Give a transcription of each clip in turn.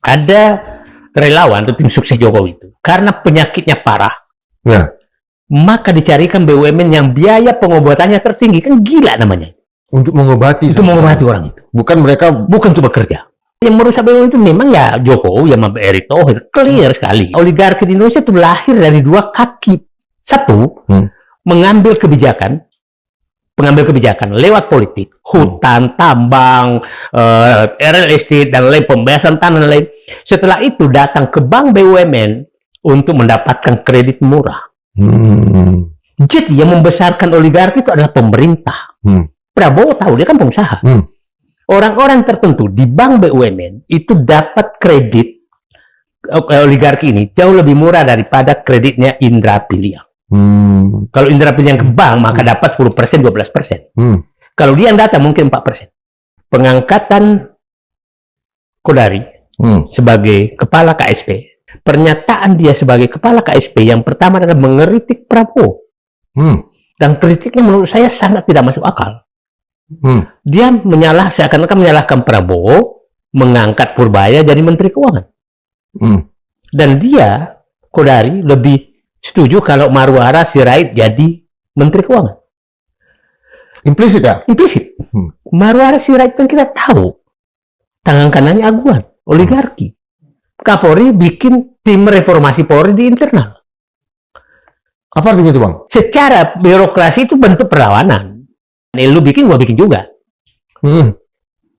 Ada relawan atau tim sukses Jokowi itu, karena penyakitnya parah, Ya. maka dicarikan BUMN yang biaya pengobatannya tertinggi. Kan gila namanya. Untuk mengobati. Itu mengobati orang itu. Bukan mereka. Bukan untuk bekerja. Yang merusak BUMN itu memang ya Jokowi, yang Erick Thohir. Clear sekali. Oligarki di Indonesia itu lahir dari dua kaki. Satu, mengambil kebijakan, pengambil kebijakan lewat politik, hutan, tambang, real estate, dan lain, pembebasan tanah, dan lain. Setelah itu datang ke bank BUMN untuk mendapatkan kredit murah. Jadi yang membesarkan oligarki itu adalah pemerintah. Prabowo tahu, dia kan pengusaha. Orang-orang tertentu di bank BUMN itu dapat kredit oligarki ini jauh lebih murah daripada kreditnya Indra Piliang. Kalau Indra Piliang ke bank, maka dapat 10%, 12%. Kalau dia yang data mungkin 4%. Pengangkatan Kodari sebagai kepala KSP, pernyataan dia sebagai kepala KSP yang pertama adalah mengeritik Prabowo. Dan kritiknya menurut saya sangat tidak masuk akal. Dia seakan-akan menyalahkan Prabowo mengangkat Purbaya jadi Menteri Keuangan. Dan dia, Kodari, lebih setuju kalau Marwara Sirait jadi Menteri Keuangan. Implisit ya? Implisit. Marwara Sirait kan kita tahu tangan kanannya Aguan, oligarki. Kapolri bikin tim reformasi Polri di internal. Apa artinya itu, Bang? Secara birokrasi itu bentuk perlawanan. Lu bikin, gua bikin juga.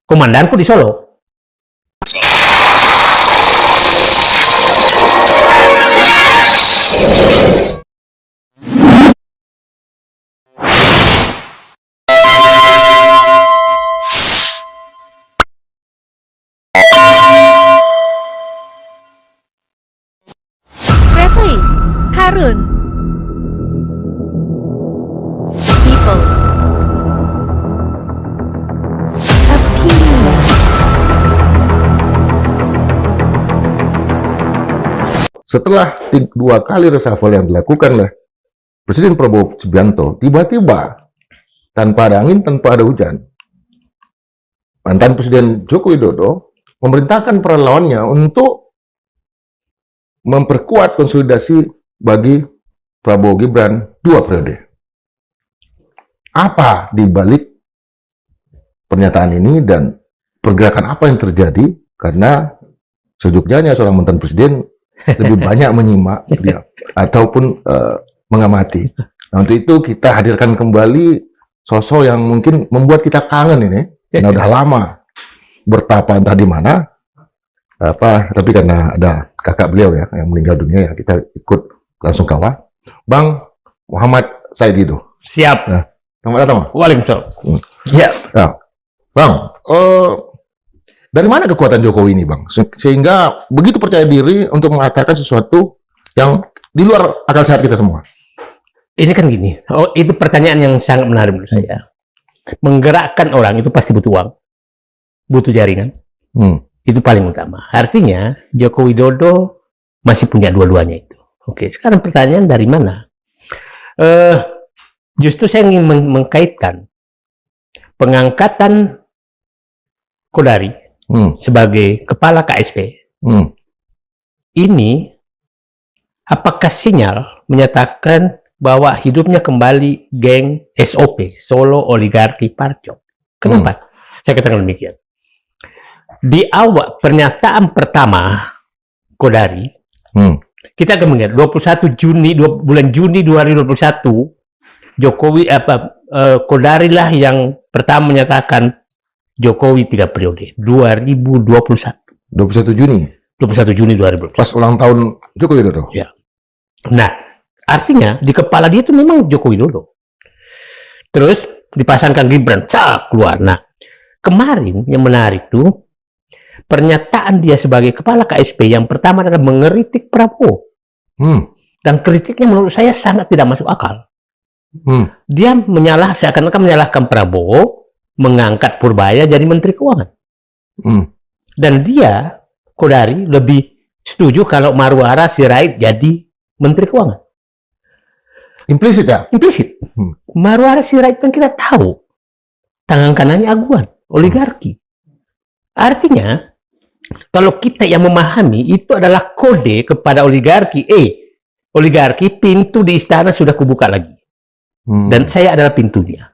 Komandanku di Solo. Refli Harun, People's Opinion. Setelah 2 kali reshuffle yang dilakukan oleh Presiden Prabowo Subianto, tiba-tiba tanpa ada angin, tanpa ada hujan, mantan Presiden Joko Widodo memerintahkan para relawannya untuk memperkuat konsolidasi bagi Prabowo Gibran 2 periode. Apa di balik pernyataan ini dan pergerakan apa yang terjadi? Karena sejujurnya seorang mantan presiden lebih banyak menyimak dia ataupun mengamati. Nah, untuk itu kita hadirkan kembali sosok yang mungkin membuat kita kangen ini. Karena udah lama bertapa entah di mana. Tapi karena ada kakak beliau ya yang meninggal dunia ya, kita ikut langsung kawal. Bang Muhammad Saidido. Siap. Nah, selamat datang, Bang. Waalaikumsalam. Ya. Nah, Bang, dari mana kekuatan Jokowi ini, Bang? Sehingga begitu percaya diri untuk mengatakan sesuatu yang di luar akal sehat kita semua. Ini kan gini, itu pertanyaan yang sangat menarik menurut saya. Menggerakkan orang itu pasti butuh uang, butuh jaringan. Itu paling utama. Artinya Joko Widodo masih punya dua-duanya itu. Oke, sekarang pertanyaan dari mana? Justru saya ingin mengkaitkan pengangkatan Kodari sebagai kepala KSP. Ini apakah sinyal menyatakan bahwa hidupnya kembali geng SOP, Solo Oligarki Parcok? Kenapa saya katakan demikian? Di awal pernyataan pertama Kodari, kita akan melihat 21 bulan Juni 2021, Jokowi Kodari lah yang pertama menyatakan Jokowi 3 periode 2021. 21 Juni. 21 Juni 2021. Pas ulang tahun Joko Widodo. Ya. Nah, artinya di kepala dia itu memang Joko Widodo. Terus dipasangkan Gibran, keluar. Nah, kemarin yang menarik tuh pernyataan dia sebagai kepala KSP yang pertama adalah mengeritik Prabowo. Dan kritiknya menurut saya sangat tidak masuk akal. Dia seakan-akan menyalahkan Prabowo mengangkat Purbaya jadi Menteri Keuangan. Dan dia, Kodari, lebih setuju kalau Marwara Sirait jadi Menteri Keuangan. Implisit ya? Implisit. Marwara Sirait kan kita tahu tangan kanannya Aguan, oligarki. Artinya kalau kita yang memahami itu adalah kode kepada oligarki. Oligarki, pintu di istana sudah kubuka lagi. Dan saya adalah pintunya.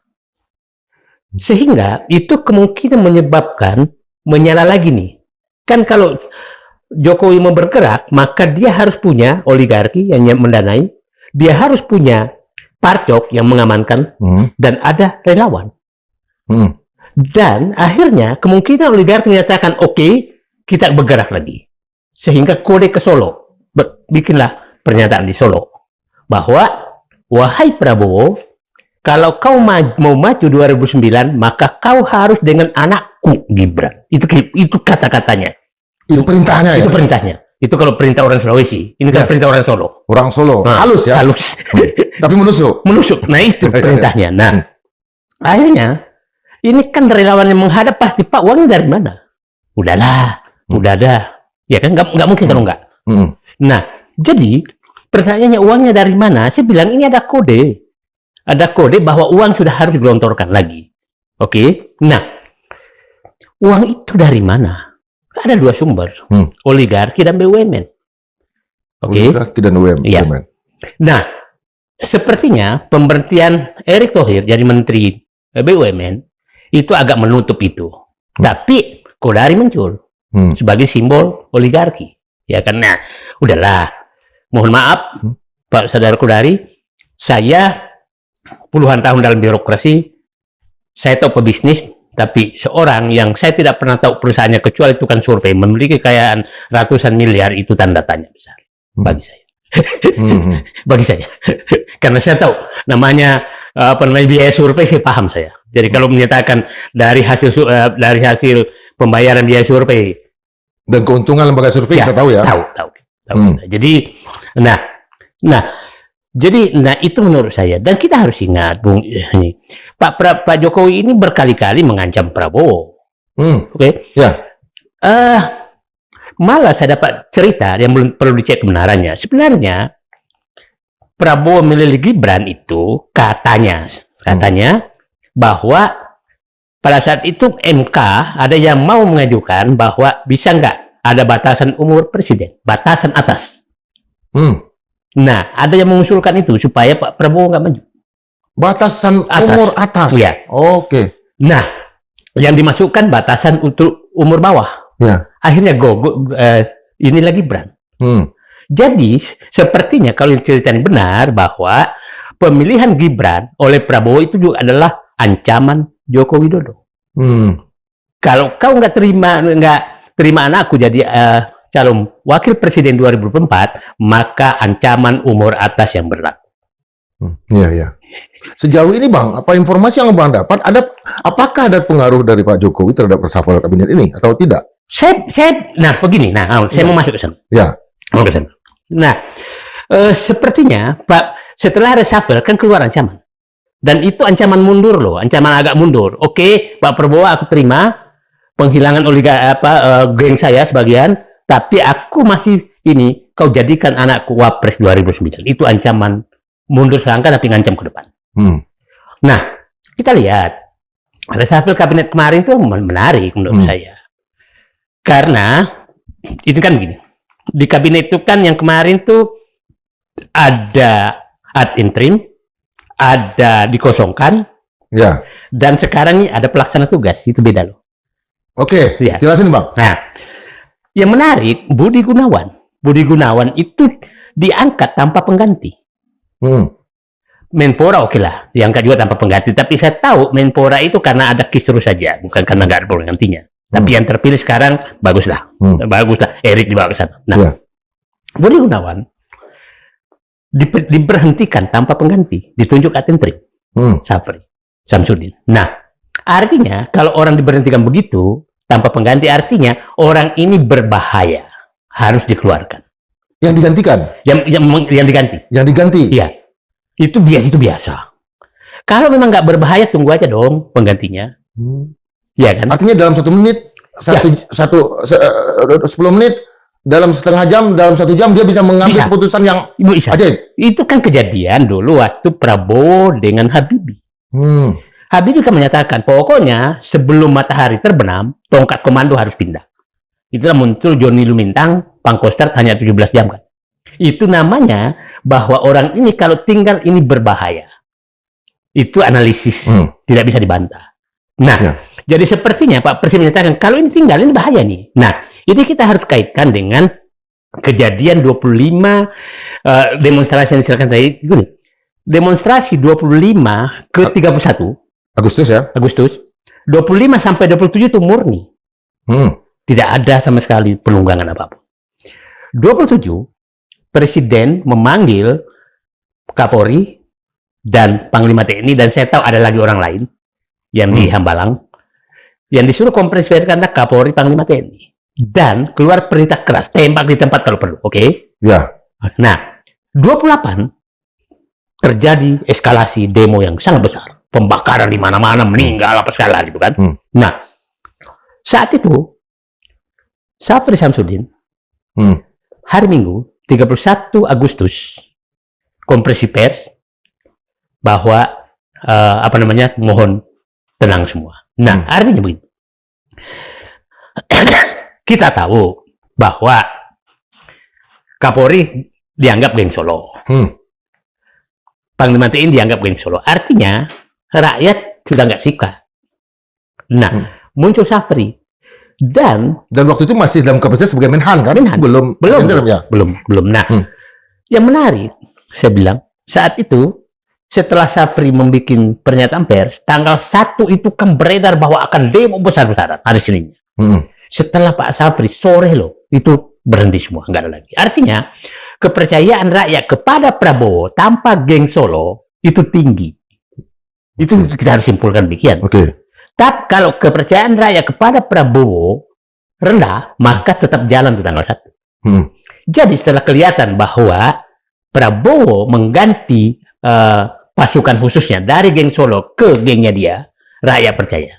Sehingga itu kemungkinan menyebabkan menyala lagi nih. Kan kalau Jokowi mau bergerak, maka dia harus punya oligarki yang mendanai, dia harus punya parcok yang mengamankan, dan ada relawan. Dan akhirnya kemungkinan oligarki menyatakan, oke, kita bergerak lagi. Sehingga kode ke Solo. Bikinlah pernyataan di Solo. Bahwa, wahai Prabowo, kalau kau mau maju 2009, maka kau harus dengan anakku, Gibran. Itu kata-katanya. Itu perintahnya Itu ya? perintahnya. Itu kalau perintah orang Sulawesi. Ini kan perintah orang Solo. Orang Solo. Nah, halus ya? Halus. Tapi menusuk. Menusuk. Nah, itu perintahnya. Nah, akhirnya, ini kan relawan yang menghadap pasti, Pak, uangnya dari mana? Udahlah, udah ada. Ya kan, nggak mungkin kalau nggak. Nah, jadi pertanyaannya uangnya dari mana? Saya bilang ini ada kode. Ada kode bahwa uang sudah harus digelontorkan lagi. Oke? Nah, uang itu dari mana? Ada dua sumber. Oligarki dan BUMN. Oke? Oligarki dan BUMN. Iya. Nah, sepertinya pemberhentian Erick Thohir jadi Menteri BUMN itu agak menutup itu. Tapi Kodari muncul sebagai simbol oligarki. Ya karena udahlah. Mohon maaf, Pak Saudara Kodari, saya puluhan tahun dalam birokrasi, saya tahu pebisnis, tapi seorang yang saya tidak pernah tahu perusahaannya kecuali tukang survei, memiliki kekayaan ratusan miliar, itu tanda tanya besar bagi saya. Bagi saya. Karena saya tahu namanya biaya survei, saya paham saya. Jadi kalau menyatakan dari hasil pembayaran biaya survei dan keuntungan lembaga survei ya, kita tahu ya. Tahu. Jadi, nah itu menurut saya. Dan kita harus ingat, Bung, ini Pak Jokowi ini berkali-kali mengancam Prabowo. Oke? Ya. Malah saya dapat cerita yang belum perlu dicek kebenarannya. Sebenarnya Prabowo memilih Gibran itu katanya bahwa pada saat itu MK ada yang mau mengajukan bahwa bisa nggak ada batasan umur presiden, batasan atas. Nah, ada yang mengusulkan itu supaya Pak Prabowo nggak maju. Batasan umur atas. Ya. Oke. Nah, yang dimasukkan batasan untuk umur bawah. Ya. Akhirnya ini lagi Gibran. Jadi sepertinya kalau ceritanya benar bahwa pemilihan Gibran oleh Prabowo itu juga adalah ancaman Joko Widodo. Kalau kau nggak terima anakku jadi calon wakil presiden 2024, maka ancaman umur atas yang berlaku. Iya. Sejauh ini Bang, apa informasi yang Bang dapat? Apakah ada pengaruh dari Pak Jokowi terhadap reshuffle kabinet ini atau tidak? Nah begini, saya mau masuk ke sana. Ya. Mau ke sana. Nah, sepertinya Pak setelah reshuffle kan keluar ancaman. Dan itu ancaman mundur loh, ancaman agak mundur. Oke, Pak Prabowo aku terima penghilangan geng saya sebagian, tapi aku masih kau jadikan anakku wapres 2009. Itu ancaman mundur selangkah tapi ngancam ke depan. Nah, kita lihat reshuffle kabinet kemarin itu menarik menurut saya. Karena itu kan begini. Di kabinet itu kan yang kemarin tuh ada ad interim, ada dikosongkan, ya. Dan sekarang ini ada pelaksana tugas, itu beda loh. Oke, ya. Jelasin Bang. Nah, yang menarik Budi Gunawan itu diangkat tanpa pengganti. Menpora oke lah, diangkat juga tanpa pengganti. Tapi saya tahu Menpora itu karena ada kisru saja, bukan karena nggak ada penggantinya. Tapi yang terpilih sekarang baguslah, Erik dibawa ke sana. Nah, ya. Budi Gunawan diberhentikan tanpa pengganti, ditunjuk ad interim, Safri Samsudin. Nah, artinya kalau orang diberhentikan begitu tanpa pengganti, artinya orang ini berbahaya, harus dikeluarkan. Yang digantikan? Yang diganti. Yang diganti? Iya, itu biasa. Kalau memang nggak berbahaya, tunggu aja dong penggantinya. Ya kan? Artinya dalam 1 menit, 10 menit, dalam setengah jam, dalam 1 jam dia bisa mengambil keputusan yang ajaib. Itu kan kejadian dulu waktu Prabowo dengan Habibie. Habibie kan menyatakan pokoknya sebelum matahari terbenam, tongkat komando harus pindah. itulah muncul Johnny Lumintang, Pangkostrat hanya 17 jam kan. Itu namanya bahwa orang ini kalau tinggal ini berbahaya. Itu analisis, tidak bisa dibantah. Nah, jadi sepertinya Pak Presiden menyatakan kalau ini tinggal ini bahaya nih. Nah, ini kita harus kaitkan dengan kejadian 25 demonstrasi yang diserahkan tadi. Gini, demonstrasi 25 ke 31 Agustus ya? Agustus, 25 sampai 27 itu murni. Tidak ada sama sekali penunggangan apapun. 27, Presiden memanggil Kapolri dan Panglima TNI, dan saya tahu ada lagi orang lain yang di Hambalang, yang disuruh konferensi pers karena Kapolri, Panglima TNI. Dan keluar perintah keras, tembak di tempat kalau perlu, oke? Ya. Nah, 28, terjadi eskalasi demo yang sangat besar. Pembakaran di mana-mana, meninggal apa segala gitu kan. Nah, saat itu Syafri Samsudin hari Minggu 31 Agustus konferensi pers bahwa mohon tenang semua. Nah, artinya begini. Kita tahu bahwa Kapolri dianggap geng Solo. Panglima TNI dianggap geng Solo. Artinya rakyat sudah nggak suka. Nah, muncul Syafri. Dan waktu itu masih dalam kapasitas sebagai Menhan kan? Belum. Nah, yang menarik, saya bilang, saat itu setelah Syafri membuat pernyataan pers, tanggal 1 itu kan beredar bahwa akan demo besar-besaran hari Senin. Setelah Pak Syafri, sore loh, itu berhenti semua, nggak ada lagi. Artinya, kepercayaan rakyat kepada Prabowo tanpa geng Solo itu tinggi. Itu kita harus simpulkan demikian. Tapi kalau kepercayaan rakyat kepada Prabowo rendah, maka tetap jalan di tanggal 1. Jadi setelah kelihatan bahwa Prabowo mengganti pasukan khususnya dari geng Solo ke gengnya dia, rakyat percaya.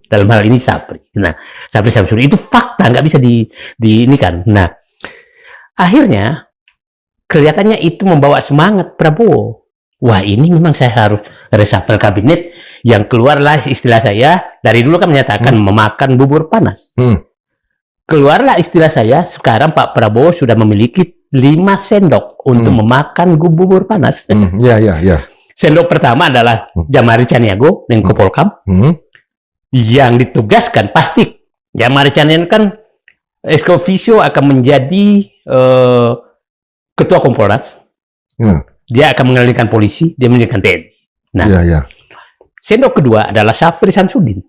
Dalam hal ini Syafri. Nah, Syafri Samsudin itu fakta, nggak bisa ini kan. Nah, akhirnya kelihatannya itu membawa semangat Prabowo. Wah, ini memang saya harus reshuffle kabinet. Yang keluarlah istilah saya, dari dulu kan menyatakan memakan bubur panas. Keluarlah istilah saya, sekarang Pak Prabowo sudah memiliki 5 sendok untuk memakan bubur panas. Sendok pertama adalah Jamari Caniago, Menko Polkam, yang ditugaskan, pasti Jamari Caniago kan ex officio akan menjadi Ketua Kompolnas. Dia akan mengendalikan polisi, dia mengendalikan TNI. Nah, sendok kedua adalah Syafri Samsudin,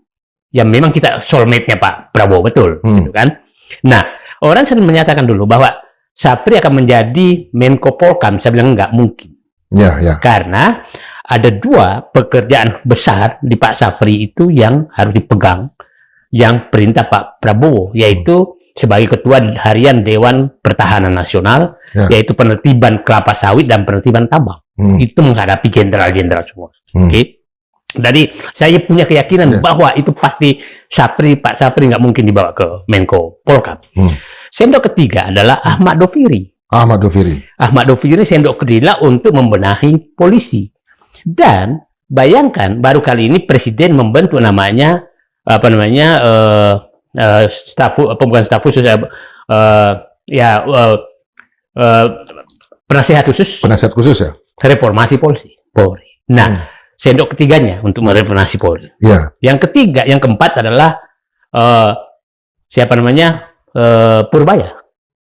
yang memang kita soulmate-nya Pak Prabowo, betul, gitu kan? Nah, orang sering menyatakan dulu bahwa Syafri akan menjadi Menko Polkam. Saya bilang nggak mungkin. Karena ada 2 pekerjaan besar di Pak Syafri itu yang harus dipegang, yang perintah Pak Prabowo, yaitu sebagai Ketua Harian Dewan Pertahanan Nasional, yaitu penertiban kelapa sawit dan penertiban tambang. Itu menghadapi jenderal-jenderal semua. Jadi saya punya keyakinan bahwa itu pasti Pak Syafri nggak mungkin dibawa ke Menko Polkam. Sendok ketiga adalah Ahmad Doviri. Ahmad Doviri sendok kedua untuk membenahi polisi. Dan bayangkan baru kali ini Presiden membentuk namanya penasihat khusus ya, reformasi Polri. Nah, sendok ketiganya untuk mereformasi Polri. Yang ketiga, yang keempat adalah Purbaya,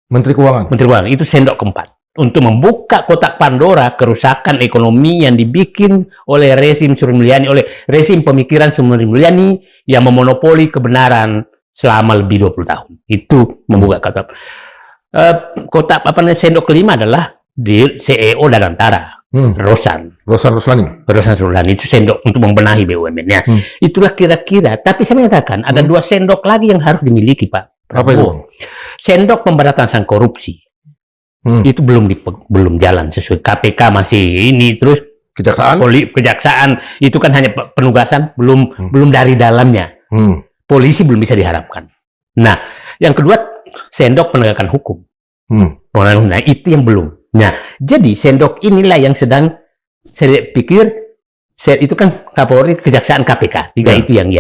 Menteri Keuangan. Itu sendok keempat untuk membuka kotak Pandora kerusakan ekonomi yang dibikin oleh rezim Sri Mulyani, oleh rezim pemikiran Sri Mulyani yang memonopoli kebenaran selama lebih 20 tahun. Itu membuka kotak sendok kelima adalah di CEO dan antara Rosan Roslani itu sendok untuk membenahi BUMN-nya. Itulah kira-kira. Tapi saya menyatakan ada 2 sendok lagi yang harus dimiliki Pak Prabowo. Sendok pemberantasan korupsi. Itu belum jalan sesuai KPK, masih ini, terus kejaksaan itu kan hanya penugasan, belum dari dalamnya. Polisi belum bisa diharapkan. Nah, yang kedua sendok penegakan hukum. Nah, itu yang belum. Nah, jadi sendok inilah yang sedang saya pikir Itu kan Kapolri, Kejaksaan, KPK. Tiga itu yang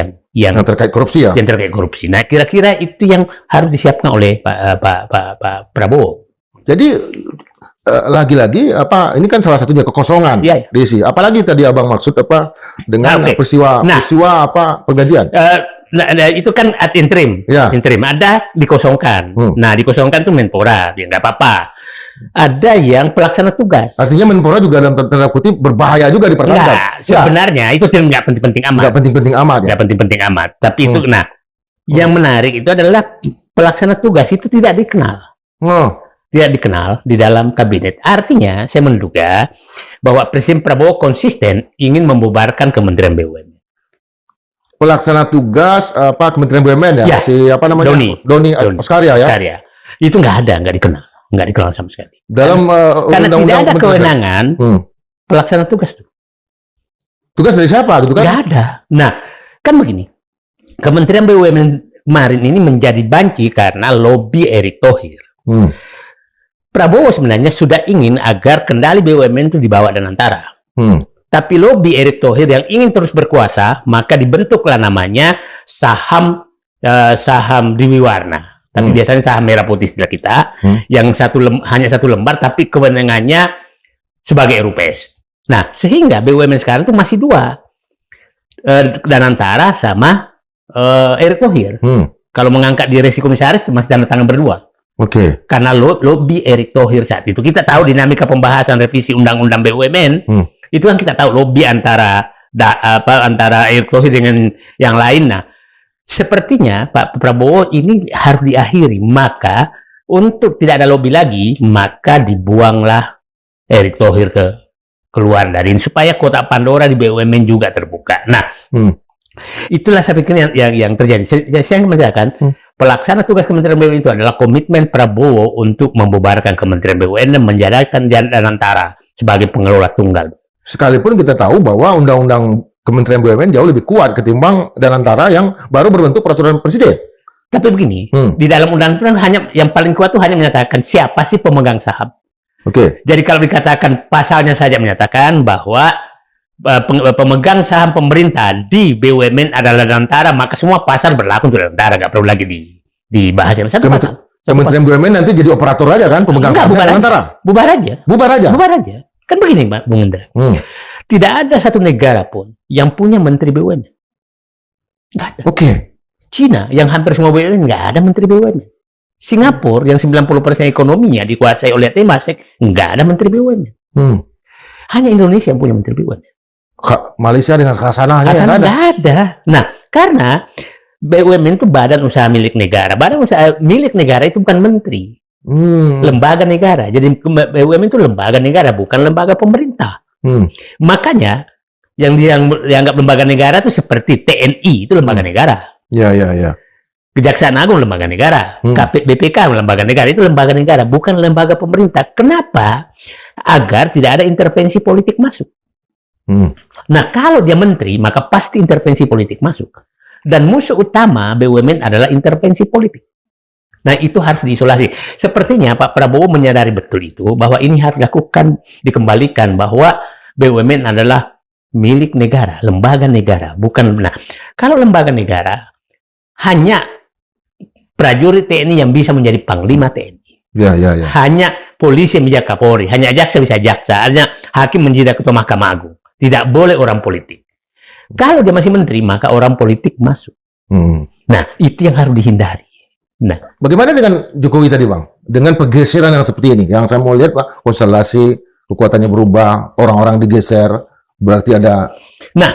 terkait korupsi ya. Yang terkait korupsi. Nah, kira-kira itu yang harus disiapkan oleh Pak Prabowo. Jadi lagi-lagi ini kan salah satunya kekosongan diisi. Apalagi tadi Abang maksud dengan peristiwa pergantian. Nah, itu kan ad interim. Interim ada dikosongkan. Nah, dikosongkan itu Menpora, ya nggak apa-apa. Ada yang pelaksana tugas. Artinya Menpora juga dalam tanda kutip berbahaya juga dipertangkap. Sebenarnya itu nggak penting-penting amat. Nggak penting-penting amat. Nggak penting-penting amat. Tapi itu, yang menarik itu adalah pelaksana tugas itu tidak dikenal. Tidak dikenal di dalam kabinet. Artinya, saya menduga bahwa Presiden Prabowo konsisten ingin membubarkan Kementerian BUMN. Pelaksana tugas Kementerian BUMN ya? Si Doni Oskaria ya? Oskaria. Itu nggak dikenal sama sekali. Dalam karena tidak ada kewenangan pelaksana tugas tuh. Tugas dari siapa gitu kan? Nggak ada. Nah, kan begini. Kementerian BUMN kemarin ini menjadi banci karena lobby Erick Thohir. Prabowo sebenarnya sudah ingin agar kendali BUMN itu dibawa Danantara. Tapi lobby Erick Thohir yang ingin terus berkuasa, maka dibentuklah namanya saham Dwiwarna. Tapi biasanya saham merah putih istilah kita, yang hanya satu lembar, tapi kewenangannya sebagai RUPS. Nah, sehingga BUMN sekarang itu masih dua, Danantara sama Erick Thohir. Kalau mengangkat diri komisaris masih tanda tangan berdua. Karena lobby Erick Thohir saat itu, kita tahu dinamika pembahasan revisi undang-undang BUMN, itu kan kita tahu lobby antara Erick Thohir dengan yang lain. Nah, sepertinya Pak Prabowo ini harus diakhiri, maka untuk tidak ada lobby lagi, maka dibuanglah Erick Thohir keluar dari ini, supaya kotak Pandora di BUMN juga terbuka. Nah, itulah saya pikir yang terjadi. Saya mengatakan pelaksana tugas Kementerian BUMN itu adalah komitmen Prabowo untuk membubarkan Kementerian BUMN dan menjadikan Danantara sebagai pengelola tunggal. Sekalipun kita tahu bahwa undang-undang Kementerian BUMN jauh lebih kuat ketimbang Danantara yang baru berbentuk peraturan presiden. Tapi begini, di dalam undang-undang hanya yang paling kuat itu hanya menyatakan siapa sih pemegang saham. Jadi kalau dikatakan pasalnya saja menyatakan bahwa pemegang saham pemerintah di BUMN adalah Danantara, maka semua pasar berlaku untuk Danantara, nggak perlu lagi dibahas yang satu pasal. Kementerian BUMN nanti jadi operator aja kan, pemegang saham Danantara. Bubar aja. Kan begini, Bung Indra. Tidak ada satu negara pun yang punya menteri BUMN. Nggak ada. Cina yang hampir semua BUMN nggak ada menteri BUMN. Singapura yang 90% ekonominya dikuasai oleh Temasek nggak ada menteri BUMN. Hanya Indonesia yang punya menteri BUMN. Malaysia dengan khasanahnya nggak ada. Nah, karena BUMN itu badan usaha milik negara. Badan usaha milik negara itu bukan menteri. Lembaga negara. Jadi BUMN itu lembaga negara, bukan lembaga pemerintah. Makanya yang dianggap lembaga negara itu seperti TNI, itu lembaga negara. Kejaksaan Agung lembaga negara, BPK lembaga negara, itu lembaga negara, bukan lembaga pemerintah. Kenapa? Agar tidak ada intervensi politik masuk. Nah, kalau dia menteri, maka pasti intervensi politik masuk. Dan musuh utama BUMN adalah intervensi politik. Nah, itu harus diisolasi. Sepertinya Pak Prabowo menyadari betul itu, bahwa ini harus dikembalikan, bahwa BUMN adalah milik negara, lembaga negara, bukan. Nah, kalau lembaga negara, hanya prajurit TNI yang bisa menjadi panglima TNI. Hanya polisi yang menjadi Kapolri, hanya jaksa bisa jaksa, hanya hakim menjadi ketua Mahkamah Agung. Tidak boleh orang politik. Kalau dia masih menteri, maka orang politik masuk. Nah, itu yang harus dihindari. Nah, bagaimana dengan Jokowi tadi, Bang? Dengan pergeseran yang seperti ini, yang saya mau lihat, Pak, konstelasi kekuatannya berubah, orang-orang digeser, berarti ada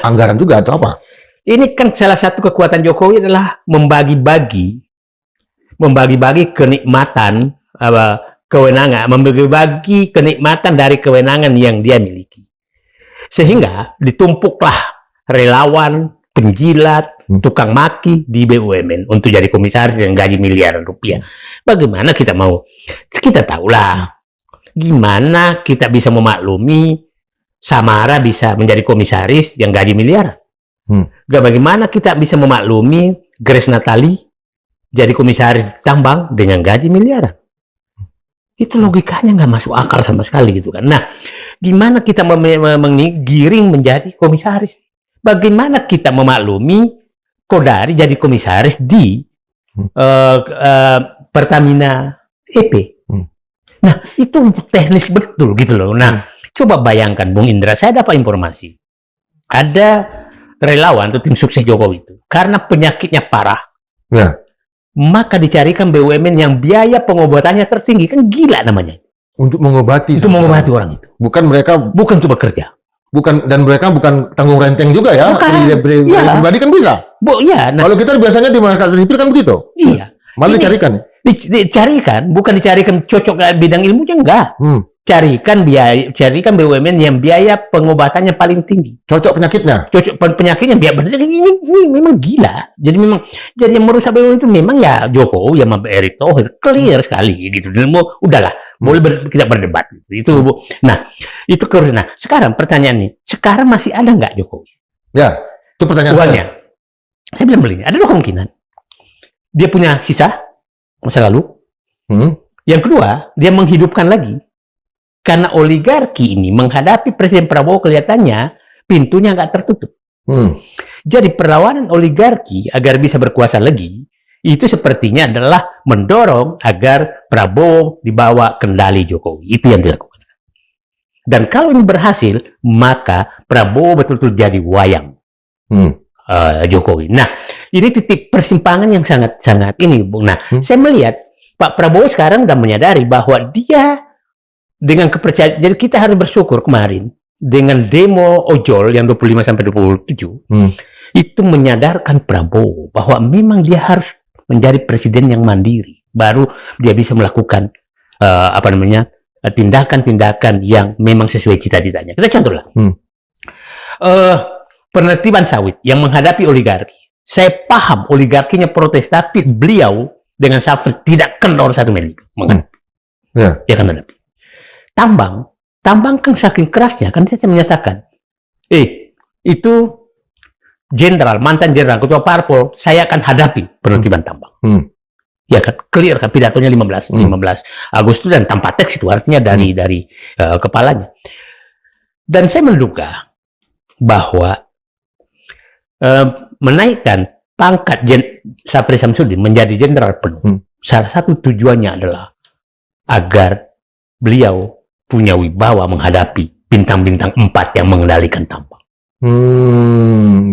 anggaran juga atau apa? Ini kan salah satu kekuatan Jokowi adalah membagi-bagi kenikmatan kewenangan, membagi-bagi kenikmatan dari kewenangan yang dia miliki. Sehingga ditumpuklah relawan, penjilat, tukang maki di BUMN untuk jadi komisaris yang gaji miliaran rupiah. Bagaimana kita tahulah gimana kita bisa memaklumi Samara bisa menjadi komisaris yang gaji miliaran. Bagaimana kita bisa memaklumi Grace Natali jadi komisaris tambang dengan gaji miliaran. Itu logikanya nggak masuk akal sama sekali gitu kan. Nah, gimana kita menggiring menjadi komisaris? Bagaimana kita memaklumi Kodari jadi komisaris di Pertamina EP? Nah, itu teknis betul gitu loh. Nah, coba bayangkan Bung Indra, saya dapat informasi. Ada relawan atau tim sukses Jokowi itu, karena penyakitnya parah, maka dicarikan BUMN yang biaya pengobatannya tertinggi. Kan gila namanya. Untuk mengobati. Itu mengobati orang itu. Bukan mereka. Bukan untuk bekerja. Bukan, dan mereka bukan tanggung renteng juga ya. Bukan. Pribadi kan bisa. Iya. Kalau kita biasanya di masyarakat sipil kan begitu. Iya. Malah dicarikan. Dicarikan, bukan dicarikan cocok bidang ilmunya, enggak. Carikan BUMN yang biaya pengobatannya paling tinggi. Cocok penyakitnya. Cocok penyakitnya biar benar. Ini memang gila. Jadi yang merusak BUMN itu memang ya Jokowi sama Erick Thohir, clear sekali gitu. Dan udahlah, boleh kita berdebat itu. Nah, itu terus. Nah, sekarang pertanyaannya, sekarang masih ada nggak Jokowi? Ya, itu pertanyaan uangnya. Saya bilang begini, ada dua kemungkinan. Dia punya sisa masa lalu. Yang kedua, dia menghidupkan lagi. Karena oligarki ini menghadapi Presiden Prabowo kelihatannya pintunya nggak tertutup. Jadi perlawanan oligarki agar bisa berkuasa lagi, itu sepertinya adalah mendorong agar Prabowo dibawa kendali Jokowi. Itu yang dilakukan. Dan kalau ini berhasil, maka Prabowo betul-betul jadi wayang Jokowi. Nah, ini titik persimpangan yang sangat-sangat ini, Bung. Nah, saya melihat Pak Prabowo sekarang sudah menyadari bahwa dia dengan kepercayaan, jadi kita harus bersyukur kemarin dengan demo ojol yang 25 sampai 27 itu menyadarkan Prabowo bahwa memang dia harus menjadi presiden yang mandiri, baru dia bisa melakukan tindakan-tindakan yang memang sesuai cita-citanya. Kita contoh lah, penertiban sawit yang menghadapi oligarki. Saya paham oligarkinya protes, tapi beliau dengan Safri tidak kendor satu menit menghadapi. Dia akan hadapi. Tambang kan saking kerasnya, kan saya menyatakan, itu mantan jenderal, ketua parpol, saya akan hadapi penertiban tambang. Ya kan, clear kan pidatonya 15 Agustus dan tanpa teks itu artinya dari kepalanya. Dan saya menduga bahwa menaikkan pangkat Safri Samsudin menjadi jenderal penuh, salah satu tujuannya adalah agar beliau punya wibawa menghadapi bintang-bintang 4 yang mengendalikan tambang.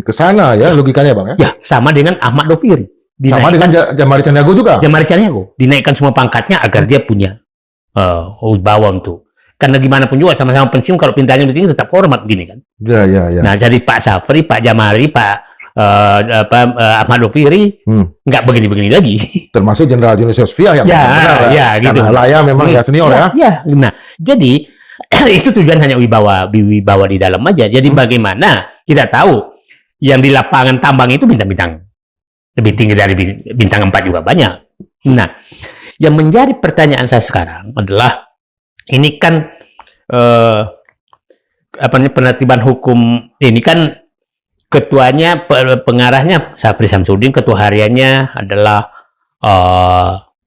Kesana ya logikanya Bang ya? Ya, sama dengan Ahmad Doviri. Sama dengan Jamari Caniago juga? Jamari Caniago. Dinaikkan semua pangkatnya agar dia punya wibawa untuk. Karena gimana pun juga sama-sama pensiun, kalau pintanya lebih tinggi tetap hormat begini kan. Ya. Nah, jadi Pak Safri, Pak Jamari, Pak Ahmad Doviri nggak begini-begini lagi. Termasuk Jenderal Yunus Yosfia yang benar, gitu. Karena Laya memang ya senior ya. Nah, jadi itu tujuan hanya wibawa di dalam aja. Jadi bagaimana kita tahu yang di lapangan tambang itu bintang-bintang lebih tinggi dari bintang 4 juga banyak. Nah, yang menjadi pertanyaan saya sekarang adalah ini kan penertiban hukum ini kan ketuanya, pengarahnya Safri Samsudin, ketua hariannya adalah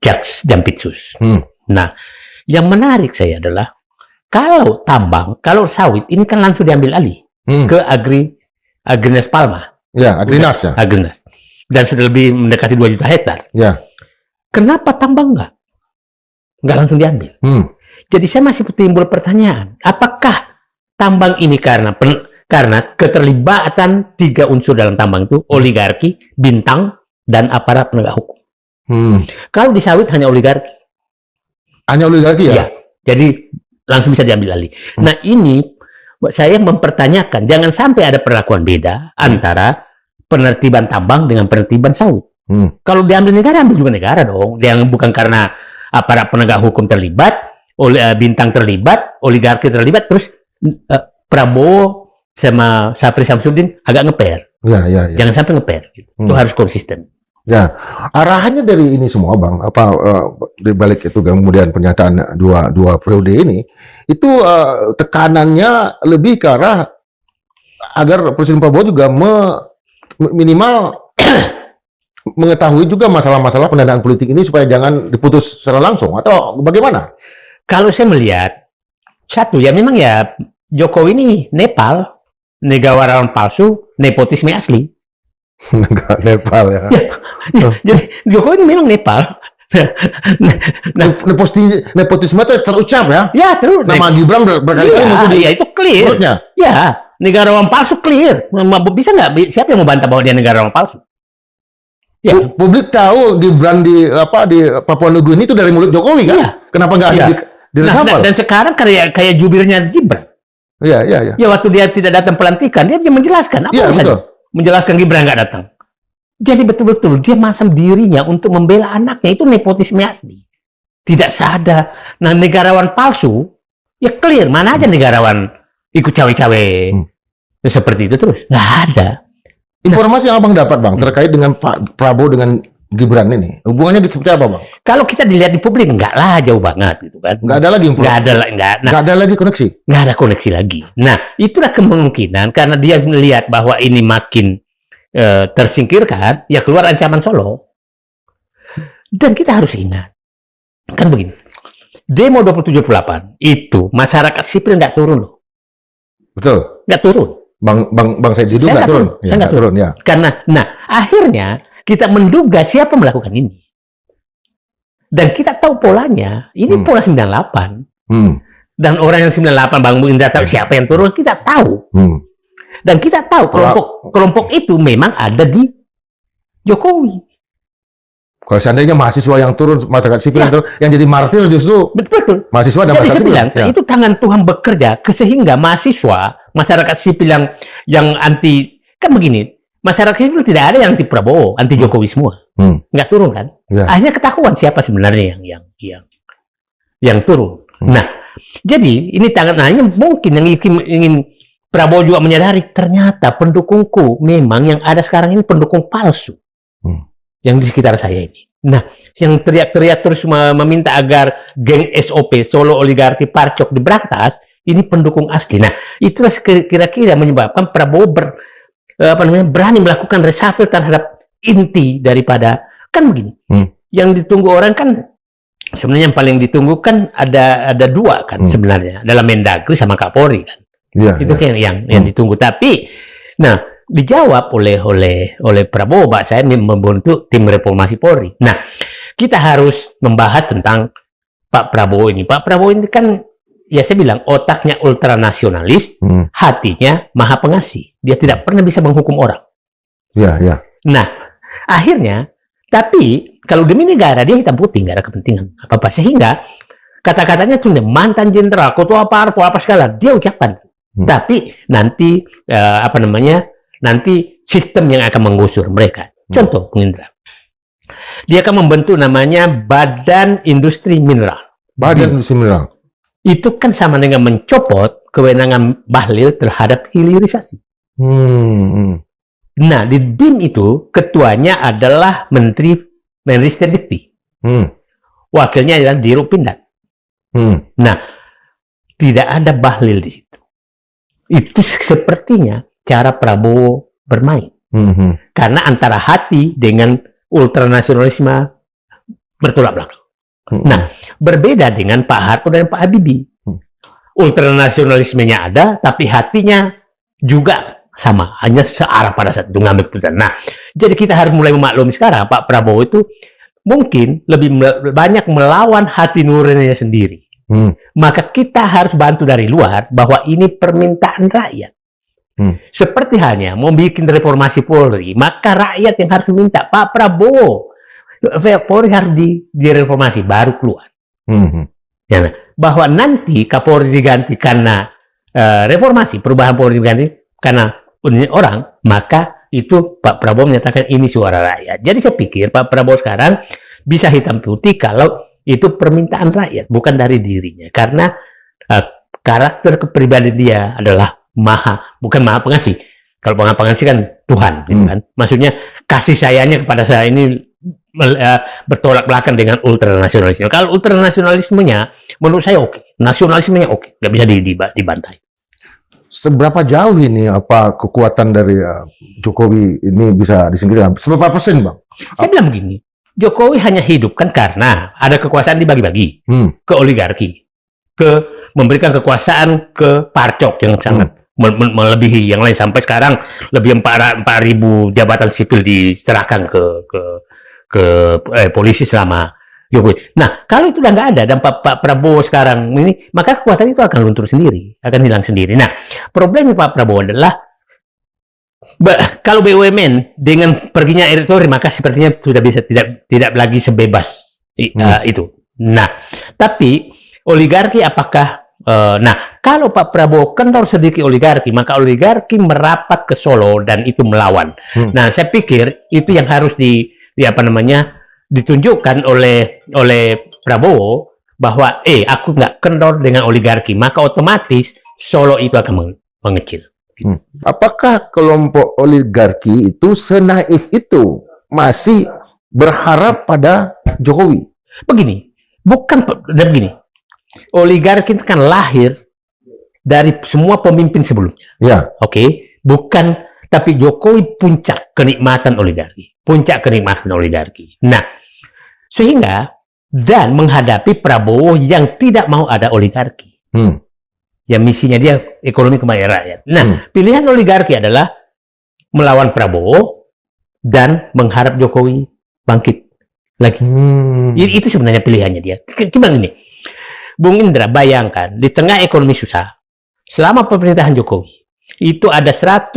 Jaks Jampitsus. Nah, yang menarik saya adalah kalau tambang, kalau sawit ini kan langsung diambil alih ke Agrinas Palma. Ya, Agrinas ya. Agrinas. Dan sudah lebih mendekati 2 juta hektar. Ya. Kenapa tambang nggak langsung diambil? Jadi saya masih timbul pertanyaan, apakah tambang ini karena keterlibatan 3 unsur dalam tambang itu, oligarki, bintang, dan aparat penegak hukum. Kalau di sawit hanya oligarki. Hanya oligarki ya? Ya, jadi langsung bisa diambil alih. Nah, ini saya mempertanyakan, jangan sampai ada perlakuan beda antara penertiban tambang dengan penertiban sawit. Kalau diambil negara, ambil juga negara dong. Yang bukan karena aparat penegak hukum terlibat, bintang terlibat, oligarki terlibat, terus Prabowo sama Safri Samsudin agak ngeper. Ya. Jangan sampai ngeper. Itu harus konsisten. Ya, arahannya dari ini semua Bang, di balik itu kemudian pernyataan dua periode ini, itu tekanannya lebih ke arah agar Presiden Prabowo juga minimal mengetahui juga masalah-masalah pendanaan politik ini supaya jangan diputus secara langsung, atau bagaimana? Kalau saya melihat Satu, ya memang ya Jokowi ini Nepal, negarawan palsu, nepotisme asli. Negara Nepal ya. Jadi Jokowi ini memang Nepal. Nepotisme itu terucap ya. Ya, terus. Nama Gibran berkali-kali muncul di ya itu clear. mulutnya. Ya, negarawan palsu clear. Bisa nggak? Siapa yang mau bantah bahwa dia negarawan palsu? Ya. Publik tahu Gibran di Papua Nugini itu dari mulut Jokowi kan? Iya. Kenapa nggak ada di reshuffle? Dan sekarang kayak jubirnya Gibran. Iya. Ya waktu dia tidak datang pelantikan, dia menjelaskan apa Iya, urusannya? betul. Menjelaskan Gibran nggak datang. Jadi betul-betul dia masam dirinya untuk membela anaknya, itu nepotisme asli. Tidak sadar. Nah, negarawan palsu, ya clear. Mana aja negarawan ikut cawe-cawe seperti itu terus? Nggak ada. Informasi yang abang dapat bang terkait dengan Pak Prabowo dengan Gibran ini, hubungannya seperti apa bang? Kalau kita dilihat di publik, nggak lah, jauh banget gitu kan. Nggak ada lagi nggak ada lagi koneksi. Nggak ada koneksi lagi. Nah, itulah kemungkinan karena dia melihat bahwa ini makin tersingkirkan, ya keluar ancaman Solo. Dan kita harus ingat, kan begini, demo 27/8 itu masyarakat sipil nggak turun loh. Betul. Nggak turun. Bang Said Didu nggak turun. Saya nggak turun. Ya. Karena, akhirnya kita menduga siapa melakukan ini. Dan kita tahu polanya, ini pola 98. Dan orang yang 98, Bang Indra tahu siapa yang turun, kita tahu. Dan kita tahu kelompok itu memang ada di Jokowi. Kalau seandainya mahasiswa yang turun, masyarakat sipil yang turun, yang jadi martir justru betul. Mahasiswa dan jadi masyarakat saya sipil. bilang, itu tangan Tuhan bekerja, sehingga mahasiswa, masyarakat sipil yang anti, kan begini, masyarakat sipil tidak ada yang anti Prabowo, anti Jokowi semua. Nggak turun kan? Ya. Akhirnya ketahuan siapa sebenarnya yang turun. Nah, jadi ini tangannya mungkin yang ingin Prabowo juga menyadari, ternyata pendukungku memang yang ada sekarang ini pendukung palsu. Yang di sekitar saya ini. Nah, yang teriak-teriak terus meminta agar geng SOP, Solo Oligarki Parcok diberantas, ini pendukung asli. Nah, itulah kira-kira menyebabkan Prabowo berani melakukan reshuffle terhadap inti daripada, kan begini. Yang ditunggu orang kan, sebenarnya yang paling ditunggu kan ada dua kan sebenarnya, dalam Mendagri sama Kapolri kan. Itu kan yang ditunggu. Tapi, dijawab oleh Prabowo, Pak, saya membentuk tim reformasi Polri. Nah, kita harus membahas tentang Pak Prabowo ini. Pak Prabowo ini kan, ya saya bilang, otaknya ultranasionalis, hatinya maha pengasih. Dia tidak pernah bisa menghukum orang. Nah, akhirnya, tapi kalau demi negara, dia hitam putih, nggak ada kepentingan apa-apa. Sehingga, kata-katanya cuma mantan jenderal, ketua parpol, apa segala, dia ucapkan. Tapi nanti nanti sistem yang akan menggusur mereka. Contoh, Bung Indra, dia akan membentuk namanya Badan Industri Mineral. Badan Industri Mineral. Itu kan sama dengan mencopot kewenangan Bahlil terhadap hilirisasi. Nah, di BIM itu ketuanya adalah Menteri Ristek Dikti. Wakilnya adalah Dirut Pindad. Nah, tidak ada Bahlil di situ. Itu sepertinya cara Prabowo bermain. Karena antara hati dengan ultranasionalisme bertolak belakang. Nah, berbeda dengan Pak Harto dan Pak Habibie. Ultranasionalismenya ada, tapi hatinya juga sama. Hanya searah pada saat itu ngambil keputusan. Nah, jadi kita harus mulai memaklumi sekarang, Pak Prabowo itu mungkin lebih banyak melawan hati nuraninya sendiri. Maka kita harus bantu dari luar bahwa ini permintaan rakyat. Seperti halnya mau bikin reformasi Polri, maka rakyat yang harus meminta, Pak Prabowo, Polri harus direformasi, baru keluar. Ya, bahwa nanti Kapolri diganti karena reformasi, perubahan Polri diganti karena orang, maka itu Pak Prabowo menyatakan ini suara rakyat. Jadi saya pikir Pak Prabowo sekarang bisa hitam putih kalau itu permintaan rakyat, bukan dari dirinya. Karena karakter kepribadian dia adalah bukan maha pengasih. Kalau maha pengasih kan Tuhan, gitu kan. Maksudnya kasih sayangnya kepada saya ini bertolak belakang dengan ultranasionalisme. Kalau ultranasionalismenya, menurut saya oke. Nasionalismenya oke, nggak bisa dibantai. Seberapa jauh ini kekuatan dari Jokowi ini bisa disingkirkan? Seberapa persen, Bang? Saya bilang begini. Jokowi hanya hidup kan karena ada kekuasaan dibagi-bagi ke oligarki, ke memberikan kekuasaan ke Parcok yang sangat melebihi yang lain, sampai sekarang lebih 4.000 jabatan sipil diserahkan ke polisi selama Jokowi. Nah, kalau itu udah nggak ada dan Pak Prabowo sekarang ini, maka kekuatan itu akan luntur sendiri, akan hilang sendiri. Nah, problemnya Pak Prabowo adalah kalau BUMN dengan perginya Erick Thohir, maka sepertinya sudah bisa tidak lagi sebebas itu. Nah, tapi oligarki apakah nah, kalau Pak Prabowo kendor sedikit oligarki, maka oligarki merapat ke Solo dan itu melawan. Nah, saya pikir itu yang harus ditunjukkan oleh Prabowo bahwa aku nggak kendor dengan oligarki, maka otomatis Solo itu akan mengecil. Apakah kelompok oligarki itu senaif itu masih berharap pada Jokowi? Begini, begini. Oligarki itu kan lahir dari semua pemimpin sebelumnya. Ya. Oke? Bukan, tapi Jokowi puncak kenikmatan oligarki. Puncak kenikmatan oligarki. Nah, sehingga dan menghadapi Prabowo yang tidak mau ada oligarki. Yang misinya dia ekonomi kemajuan rakyat. Nah, pilihan oligarki adalah melawan Prabowo dan mengharap Jokowi bangkit lagi. Itu sebenarnya pilihannya dia. Gimana ini? Bung Indra, bayangkan di tengah ekonomi susah, selama pemerintahan Jokowi, itu ada 100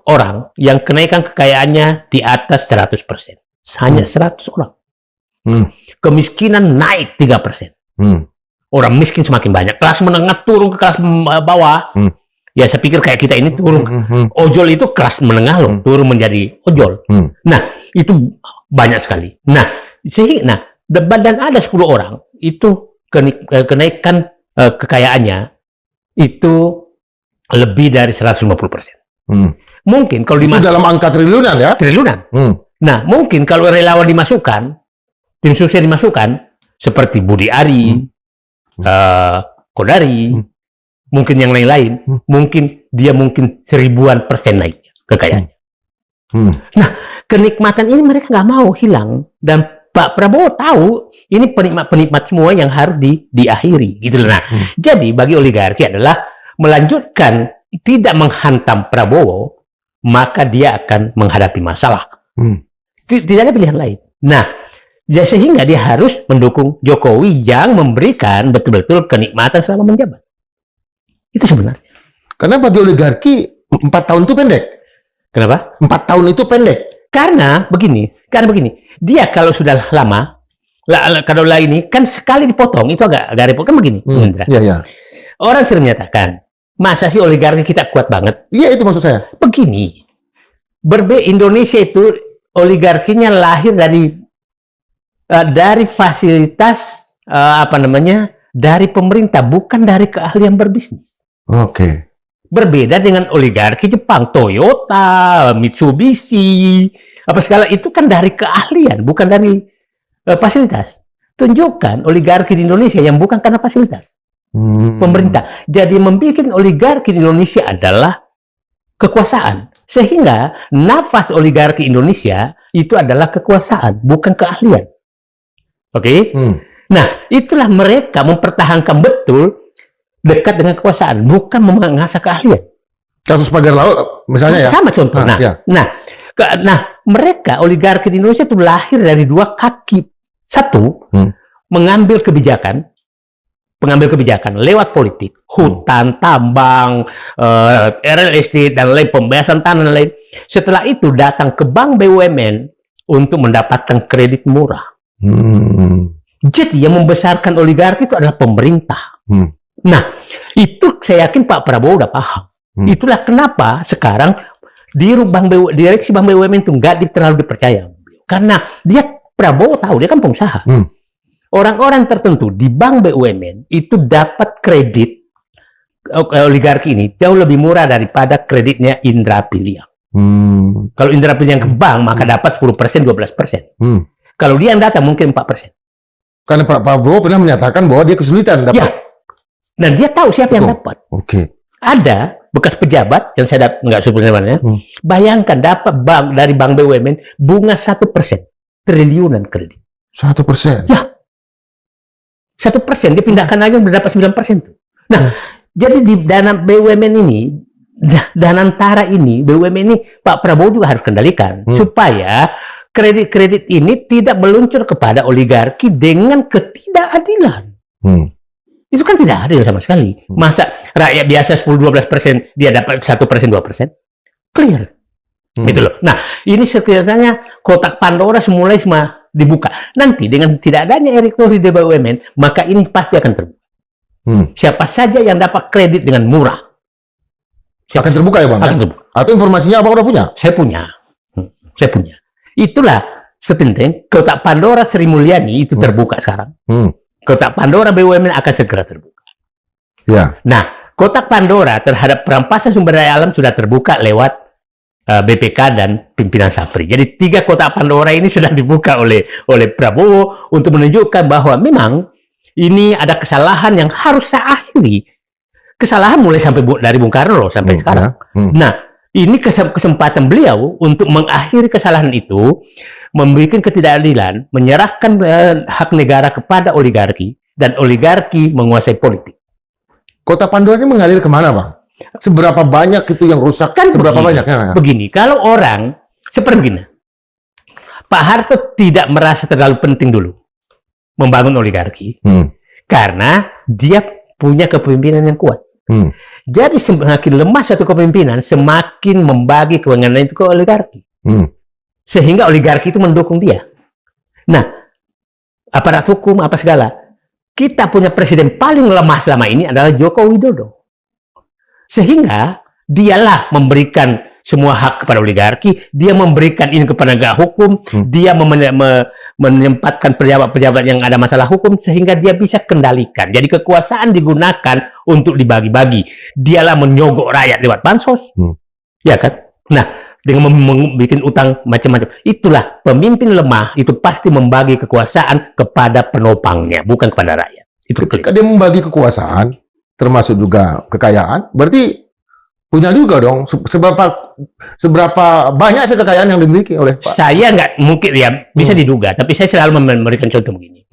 orang yang kenaikan kekayaannya di atas 100%. Hanya 100 orang. Kemiskinan naik 3%. Orang miskin semakin banyak. Kelas menengah turun ke kelas bawah. Ya, saya pikir kayak kita ini turun. Ojol itu kelas menengah loh, turun menjadi ojol. Nah, itu banyak sekali. Nah, dan ada 10 orang itu kenaikan kekayaannya itu lebih dari 150%. Mungkin kalau itu dalam angka triliunan ya? Triliunan. Nah, mungkin kalau relawan dimasukkan, tim sukses dimasukkan, seperti Budi Ari, Kodari, mungkin yang lain-lain, mungkin dia 1000-an% naik kekayaannya. Nah, kenikmatan ini mereka nggak mau hilang, dan Pak Prabowo tahu ini penikmat semua yang harus diakhiri, gitu loh. Nah, jadi bagi oligarki adalah melanjutkan, tidak menghantam Prabowo, maka dia akan menghadapi masalah. Tidak ada pilihan lain. Nah, sehingga dia harus mendukung Jokowi yang memberikan betul-betul kenikmatan selama menjabat. Itu sebenarnya. Karena bagi oligarki 4 tahun itu pendek. Kenapa? 4 tahun itu pendek. Karena begini, dia kalau sudah lama, kalau ini kan sekali dipotong itu agak repot kan begini. Iya. Orang sering menyatakan, masa sih oligarki kita kuat banget? Iya, itu maksud saya. Begini, Indonesia itu oligarkinya lahir dari fasilitas dari pemerintah, bukan dari keahlian berbisnis. Oke. Berbeda dengan oligarki Jepang, Toyota, Mitsubishi, apa segala itu kan dari keahlian, bukan dari fasilitas. Tunjukkan oligarki di Indonesia yang bukan karena fasilitas pemerintah. Jadi membuat oligarki di Indonesia adalah kekuasaan. Sehingga nafas oligarki Indonesia itu adalah kekuasaan, bukan keahlian. Oke? Nah, itulah mereka mempertahankan betul dekat dengan kekuasaan, bukan mengasah keahlian. Kasus pagar laut misalnya ya? Sama contoh. Nah, mereka oligarki di Indonesia itu lahir dari 2 kaki. Satu, pengambil kebijakan lewat politik, hutan, tambang, real estate, dan lain, pembebasan tanah dan lain. Setelah itu datang ke bank BUMN untuk mendapatkan kredit murah. Jadi yang membesarkan oligarki itu adalah pemerintah. Nah, itu saya yakin Pak Prabowo udah paham. Itulah kenapa sekarang direksi Bank BUMN itu nggak terlalu dipercaya. Karena Prabowo tahu, dia kan pengusaha. Orang-orang tertentu di Bank BUMN itu dapat kredit oligarki ini jauh lebih murah daripada kreditnya Indra Piliang. Kalau Indra Piliang ke bank, maka dapat 10%, 12%. Kalau dia yang datang, mungkin 4%. Karena Pak Prabowo pernah menyatakan bahwa dia kesulitan dapat. Ya. Dan dia tahu siapa yang dapat. Oke. Ada bekas pejabat yang saya nggak sebut namanya. Bayangkan dapat dari Bank BUMN bunga 1%, triliunan kredit. 1%. Ya. 1% dipindahkan lagi mendapat 9%. Nah, jadi di dana BUMN ini, Danantara ini, BUMN ini Pak Prabowo juga harus kendalikan supaya kredit-kredit ini tidak meluncur kepada oligarki dengan ketidakadilan. Itu kan tidak adil sama sekali. Masa rakyat biasa 10-12% dia dapat 1%, 2%? Clear. Gitu loh. Nah, ini sekiranya kotak Pandora semula dibuka. Nanti dengan tidak adanya Erick Thohir di BUMN, maka ini pasti akan terbuka. Siapa saja yang dapat kredit dengan murah. Akan terbuka ya Bang? Akan terbuka. Atau informasinya Abang udah punya? Saya punya. Saya punya. Itulah sepenting kotak Pandora Sri Mulyani itu terbuka sekarang. Kotak Pandora BUMN akan segera terbuka. Ya. Nah, kotak Pandora terhadap perampasan sumber daya alam sudah terbuka lewat BPK dan pimpinan Sapri. Jadi 3 kotak Pandora ini sudah dibuka oleh Prabowo untuk menunjukkan bahwa memang ini ada kesalahan yang harus saya akhiri. Kesalahan mulai sampai dari Bung Karno sampai sekarang. Nah, ini kesempatan beliau untuk mengakhiri kesalahan itu, memberikan ketidakadilan, menyerahkan hak negara kepada oligarki, dan oligarki menguasai politik. Kota Pandora ini mengalir kemana Bang? Seberapa banyak itu yang rusak? Kan seberapa begini, banyaknya? Begini, kalau orang seperti begini, Pak Harto tidak merasa terlalu penting dulu membangun oligarki, karena dia punya kepemimpinan yang kuat. Jadi semakin lemah satu kepemimpinan, semakin membagi kewenangan itu ke oligarki. Sehingga oligarki itu mendukung dia. Nah, aparat hukum, apa segala. Kita punya presiden paling lemah selama ini adalah Joko Widodo. Sehingga dialah memberikan semua hak kepada oligarki, dia memberikan ini kepada penegak hukum, dia menempatkan pejabat-pejabat yang ada masalah hukum, sehingga dia bisa kendalikan. Jadi kekuasaan digunakan untuk dibagi-bagi. Dialah menyogok rakyat lewat bansos. Ya kan? Nah, dengan membuat utang macam-macam. Itulah pemimpin lemah itu pasti membagi kekuasaan kepada penopangnya, bukan kepada rakyat. Itu ketika dia membagi kekuasaan, termasuk juga kekayaan, berarti punya juga dong. Seberapa banyak sih kekayaan yang dimiliki oleh Pak? Saya nggak mungkin ya, bisa diduga, tapi saya selalu memberikan contoh begini.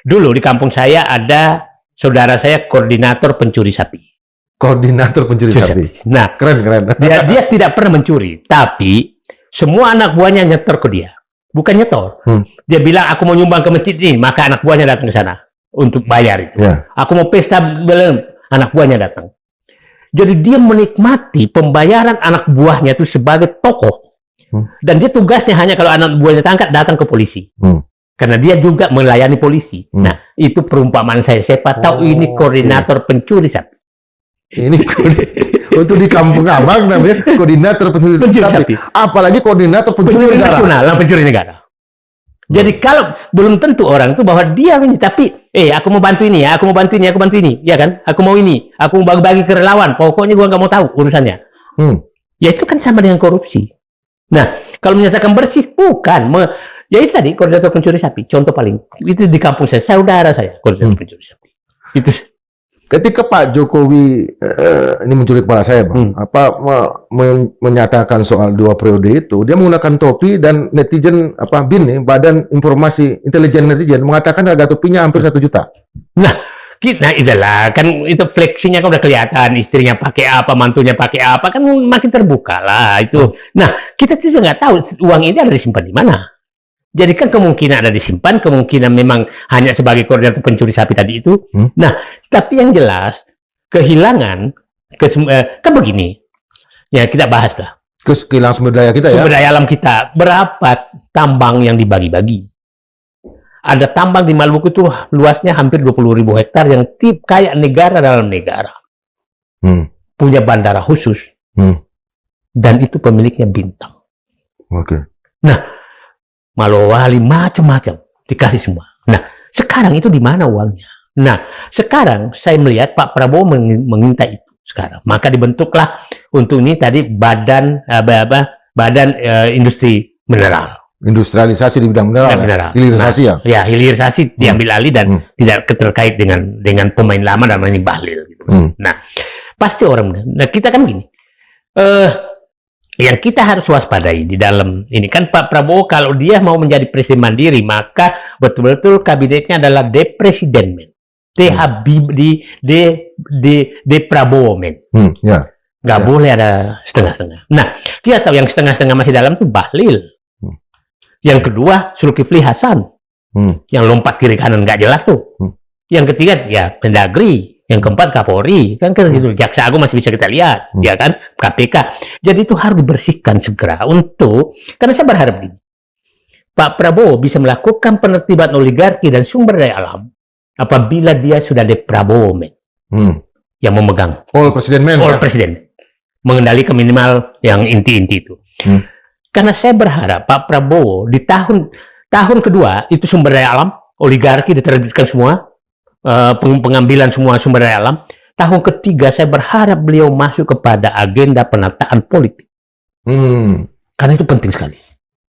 Dulu di kampung saya ada saudara saya koordinator pencuri sapi. Koordinator pencuri sapi. Nah, keren. Dia tidak pernah mencuri, tapi semua anak buahnya nyetor ke dia. Bukan nyetor. Dia bilang, aku mau nyumbang ke masjid ini, maka anak buahnya datang ke sana untuk bayar itu. Aku mau pesta, anak buahnya datang. Jadi dia menikmati pembayaran anak buahnya itu sebagai tokoh. Dan dia tugasnya hanya kalau anak buahnya tangkap, datang ke polisi. Karena dia juga melayani polisi. Nah, itu perumpamaan saya. Siapa tahu ini koordinator pencuri sapi. Ini untuk di kampung Abang namanya koordinator pencuri sapi. Apalagi koordinator pencuri nasional, pencuri negara. Jadi kalau belum tentu orang itu bahwa dia ini, tapi aku mau bantu ini ya, aku mau bantu ini, ya kan? Aku mau ini, aku mau bagi-bagi ke relawan. Pokoknya gua nggak mau tahu urusannya. Ya itu kan sama dengan korupsi. Nah, kalau menyatakan bersih, bukan. Ya itu tadi koordinator pencuri sapi. Contoh paling itu di kampung saya, saudara saya koordinator pencuri sapi. Itu. Ketika Pak Jokowi ini mencuri kepala saya, Bang, menyatakan soal 2 periode itu, dia menggunakan topi dan netizen BIN nih, Badan Informasi Intelijen Netizen mengatakan harga topinya hampir 1 juta. Nah, itulah kan itu fleksinya kan udah kelihatan, istrinya pakai apa, mantunya pakai apa, kan makin terbuka lah itu. Nah, kita juga nggak tahu uang ini ada disimpan di mana. Jadi kan kemungkinan ada disimpan, kemungkinan memang hanya sebagai koordinator pencuri sapi tadi itu. Nah, tapi yang jelas kehilangan, kan begini, ya kita bahas lah. Kehilangan sumber daya kita Sumber daya alam kita, berapa tambang yang dibagi-bagi? Ada tambang di Maluku itu luasnya hampir 20.000 hektar yang kayak negara dalam negara. Punya bandara khusus. Dan itu pemiliknya Bintang. Nah, Malowali, macam-macam dikasih semua. Nah, sekarang itu di mana uangnya? Nah, sekarang saya melihat Pak Prabowo menginta itu sekarang. Maka dibentuklah untuk ini tadi Badan Industri Mineral. Industrialisasi di bidang mineral. Hilirisasi ya? Ya, hilirisasi diambil alih dan tidak terkait dengan pemain lama dan ini Bahlil. Gitu. Nah, pasti orang. Nah, kita kan gini. Yang kita harus waspadai di dalam ini kan Pak Prabowo kalau dia mau menjadi presiden mandiri maka betul-betul kabinetnya adalah depresidenmen. De Prabowo, men. Ya. Nggak Ya. boleh ada setengah-setengah. Nah, kita tahu yang setengah-setengah masih dalam itu Bahlil. Yang kedua, Zulkifli Hasan. Yang lompat kiri kanan nggak jelas tuh. Yang ketiga, ya Mendagri. Yang keempat, Kapolri. Kan gitu. Jaksa Agung masih bisa kita lihat. Ya kan? KPK. Jadi itu harus dibersihkan segera karena saya berharap ini. Pak Prabowo bisa melakukan penertiban oligarki dan sumber daya alam apabila dia sudah De Prabowo, men. Yang memegang. All President Man. All Presiden. Mengendalikan minimal yang inti-inti itu. Karena saya berharap Pak Prabowo di tahun kedua itu sumber daya alam, oligarki diterbitkan semua, pengambilan semua sumber daya alam. Tahun ketiga saya berharap beliau masuk kepada agenda penataan politik. Karena itu penting sekali.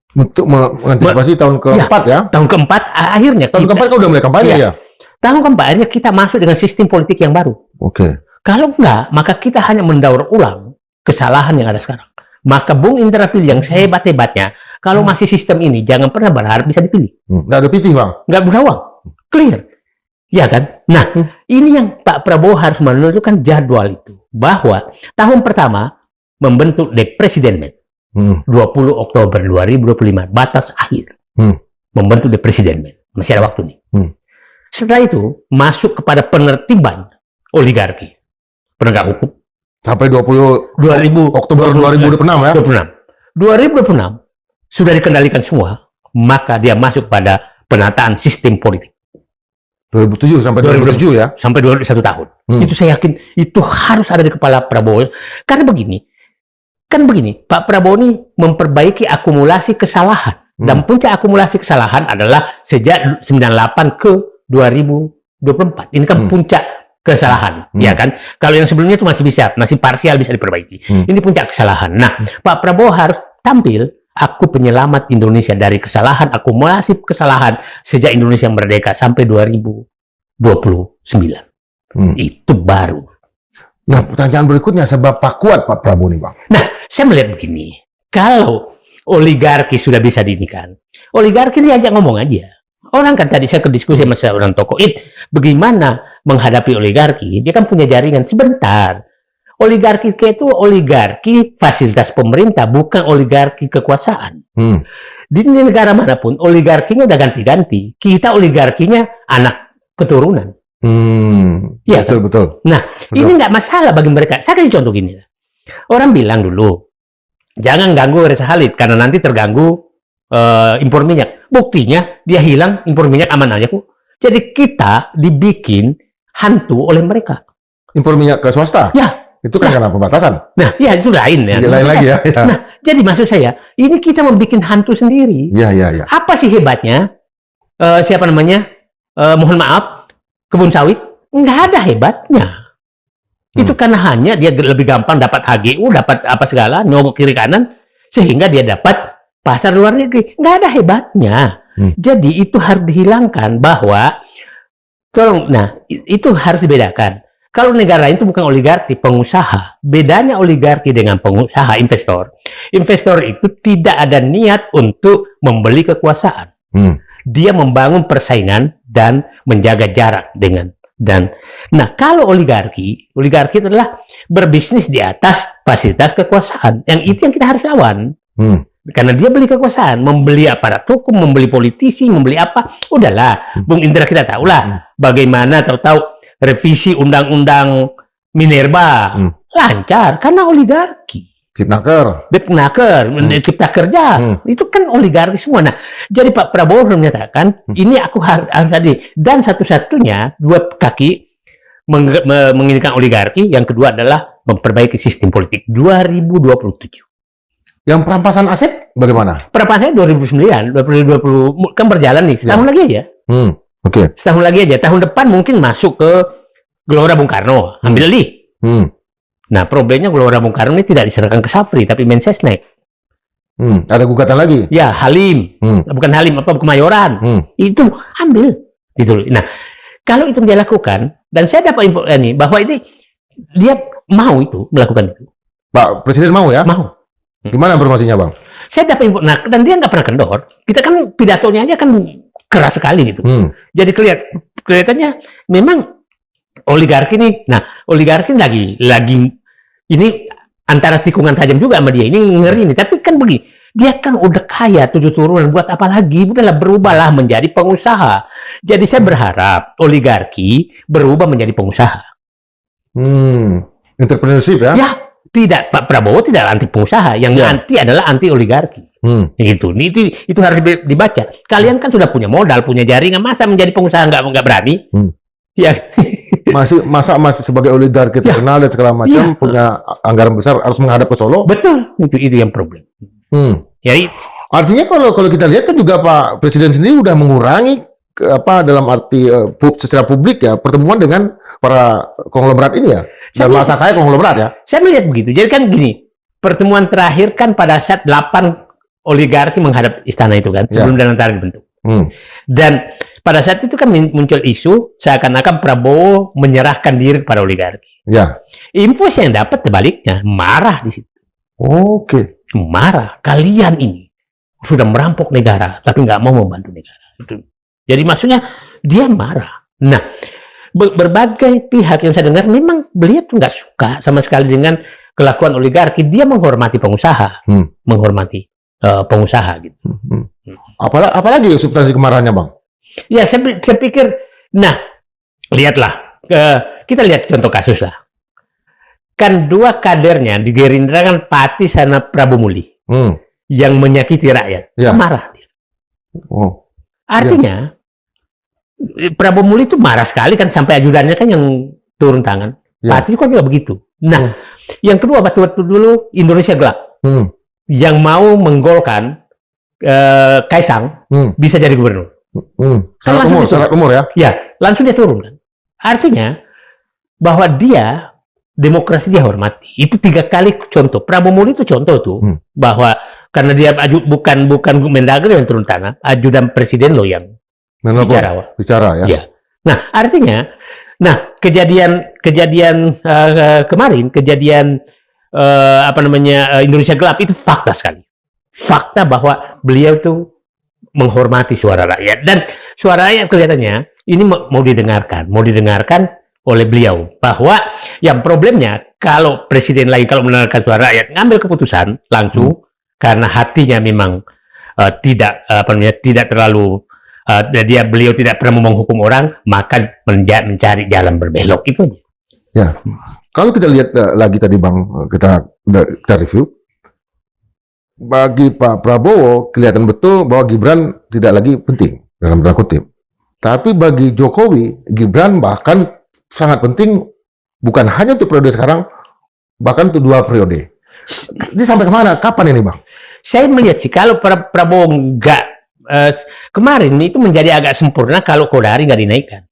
Untuk mengantisipasi tahun keempat ya. Tahun keempat akhirnya. Tahun keempat kan udah mulai kampanye ya. Tahun keempat akhirnya kita masuk dengan sistem politik yang baru. Oke. Kalau enggak, maka kita hanya mendaur ulang kesalahan yang ada sekarang. Maka Bung Indra Pilih yang sehebat-hebatnya, kalau masih sistem ini, jangan pernah berharap bisa dipilih. Nggak ada pitih, Bang. Nggak berawang. Clear. Ya kan? Nah, ini yang Pak Prabowo harus menentukan jadwal itu. Bahwa tahun pertama membentuk The President Man. 20 Oktober 2025. Batas akhir. Membentuk The President Man. Masih ada waktu nih. Setelah itu, masuk kepada penertiban oligarki. Penegak hukum. Sampai 20 Oktober 2026 ya? 2026 sudah dikendalikan semua, maka dia masuk pada penataan sistem politik. 2007 sampai 2007 ya? Sampai 1 tahun. Itu saya yakin itu harus ada di kepala Prabowo. Karena begini, Pak Prabowo ini memperbaiki akumulasi kesalahan. Dan puncak akumulasi kesalahan adalah sejak 98 ke 2024. Ini kan puncak kesalahan, ya kan? Kalau yang sebelumnya itu masih parsial bisa diperbaiki. Ini puncak kesalahan. Nah, Pak Prabowo harus tampil, aku penyelamat Indonesia dari kesalahan, akumulasi kesalahan sejak Indonesia merdeka sampai 2029. Itu baru. Nah, pertanyaan berikutnya, seberapa kuat Pak Prabowo nih, Bang? Nah, saya melihat begini, kalau oligarki sudah bisa diinikan, oligarki diajak ngomong aja. Orang kan tadi saya kediskusi sama seorang tokoh, bagaimana menghadapi oligarki? Dia kan punya jaringan. Sebentar. Oligarki itu oligarki fasilitas pemerintah, bukan oligarki kekuasaan. Di negara manapun, oligarkinya udah ganti-ganti. Kita oligarkinya anak keturunan. Ya, betul, kan? betul. Nah, ini nggak masalah bagi mereka. Saya kasih contoh gini. Orang bilang dulu, jangan ganggu Reza Khalid, karena nanti terganggu impor minyak. Buktinya dia hilang, impor minyak aman aja kok. Jadi kita dibikin hantu oleh mereka. Impor minyak ke swasta? Ya. Itu kan karena pembatasan. Nah, ya itu lain ya. Lain lagi ya. Nah, jadi maksud saya, ini kita membuat hantu sendiri. Iya, iya, iya. Apa sih hebatnya? Siapa namanya? Mohon maaf, kebun sawit? Nggak ada hebatnya. Itu karena hanya dia lebih gampang dapat HGU, dapat apa segala, nyogok kiri kanan, sehingga dia dapat pasar luar negeri. Nggak ada hebatnya. Jadi itu harus dihilangkan bahwa itu harus dibedakan. Kalau negara lain itu bukan oligarki, pengusaha. Bedanya oligarki dengan pengusaha, investor. Investor itu tidak ada niat untuk membeli kekuasaan. Dia membangun persaingan dan menjaga jarak dengan nah, kalau oligarki itu adalah berbisnis di atas fasilitas kekuasaan. Yang itu yang kita harus lawan. Karena dia beli kekuasaan, membeli aparat hukum, membeli politisi, membeli apa. Udahlah, Bung Indra kita tahulah bagaimana tahu-tahu revisi undang-undang Minerba lancar karena oligarki. Cipnaker, Cipta Kerja, itu kan oligarki semua. Nah, jadi Pak Prabowo menyatakan ini aku harus tadi, dan satu-satunya dua kaki menginginkan oligarki, yang kedua adalah memperbaiki sistem politik 2027. Yang perampasan aset bagaimana? Perampasannya 2009, 2020 kan berjalan nih, setahun lagi aja. Oke. Setahun lagi aja, tahun depan mungkin masuk ke Gelora Bung Karno, ambil alih. Nah, problemnya Gelora Bung Karno ini tidak diserahkan ke Safri, tapi Mensesnek. Ada gugatan lagi? Ya, Halim. Bukan Halim, Kemayoran. Itu ambil. Gitu. Nah, kalau itu dia lakukan, dan saya dapat info ini, bahwa ini dia mau itu, melakukan itu. Pak Presiden mau ya? Mau. Gimana informasinya, Bang? Saya dapat info, nah, dan dia nggak pernah kendor. Kita kan pidatonya aja kan keras sekali gitu. Jadi kelihatannya memang oligarki nih. Nah, oligarki lagi ini antara tikungan tajam juga sama dia. Ini ngeri nih. Tapi kan begini, dia kan udah kaya 7 turunan, buat apa lagi? Udahlah, berubahlah menjadi pengusaha. Jadi saya berharap oligarki berubah menjadi pengusaha. Entrepreneurship ya? Ya, tidak, Pak Prabowo tidak anti pengusaha. Yang anti adalah anti oligarki. Gitu. Itu harus dibaca. Kalian kan sudah punya modal, punya jaringan, masa menjadi pengusaha nggak berani? Ya. masih sebagai oligarki terkenal dan segala macam punya anggaran besar harus menghadap ke Solo. Betul, itu yang problem. Jadi artinya kalau kita lihat kan juga Pak Presiden sendiri udah mengurangi dalam arti secara publik ya pertemuan dengan para konglomerat ini ya. Dan masa saya konglomerat ya. Saya melihat begitu. Jadi kan gini, pertemuan terakhir kan pada saat 8 oligarki menghadap istana itu kan sebelum dan antara dibentuk. Dan pada saat itu kan muncul isu seakan-akan Prabowo menyerahkan diri kepada oligarki. Ya. Info yang dapat sebaliknya, marah di situ. Oke. Marah. Kalian ini sudah merampok negara, tapi nggak mau membantu negara. Jadi maksudnya dia marah. Nah, berbagai pihak yang saya dengar memang beliau tuh nggak suka sama sekali dengan kelakuan oligarki. Dia menghormati pengusaha, menghormati pengusaha gitu. Apalagi substansi kemarahannya, Bang? Ya, saya pikir, nah, lihatlah, kita lihat contoh kasus lah. Kan 2 kadernya di Gerindra kan Pati sama Prabowo Muli, yang menyakiti rakyat, marah dia. Artinya, Prabowo Muli itu marah sekali kan sampai ajudannya kan yang turun tangan. Pati kok juga begitu. Nah, yang kedua waktu dulu Indonesia Gelap, yang mau menggolkan Kaisang bisa jadi gubernur. Syarat umur ya? Ya, langsung dia turun kan. Artinya bahwa dia demokrasi dia hormati. Itu 3 kali contoh. Prabowo Muli itu contoh tuh bahwa karena dia bukan Mendagri yang turun tangan, ajudan presiden lo yang bicara ya. Nah, artinya, kejadian kemarin, kejadian Indonesia Gelap itu fakta sekali. Fakta bahwa beliau tuh menghormati suara rakyat, dan suara rakyat kelihatannya ini mau didengarkan oleh beliau, bahwa yang problemnya kalau presiden lagi kalau mendengarkan suara rakyat ngambil keputusan langsung karena hatinya memang tidak terlalu beliau tidak pernah mau menghukum orang, maka mencari jalan berbelok itu aja. Ya, kalau kita lihat lagi tadi Bang, kita review. Bagi Pak Prabowo kelihatan betul bahwa Gibran tidak lagi penting dalam tanda kutip. Tapi bagi Jokowi, Gibran bahkan sangat penting bukan hanya untuk periode sekarang, bahkan untuk 2 periode. Ini sampai kemana? Kapan ini Bang? Saya melihat sih kalau Prabowo kemarin itu menjadi agak sempurna kalau Kodari nggak dinaikkan.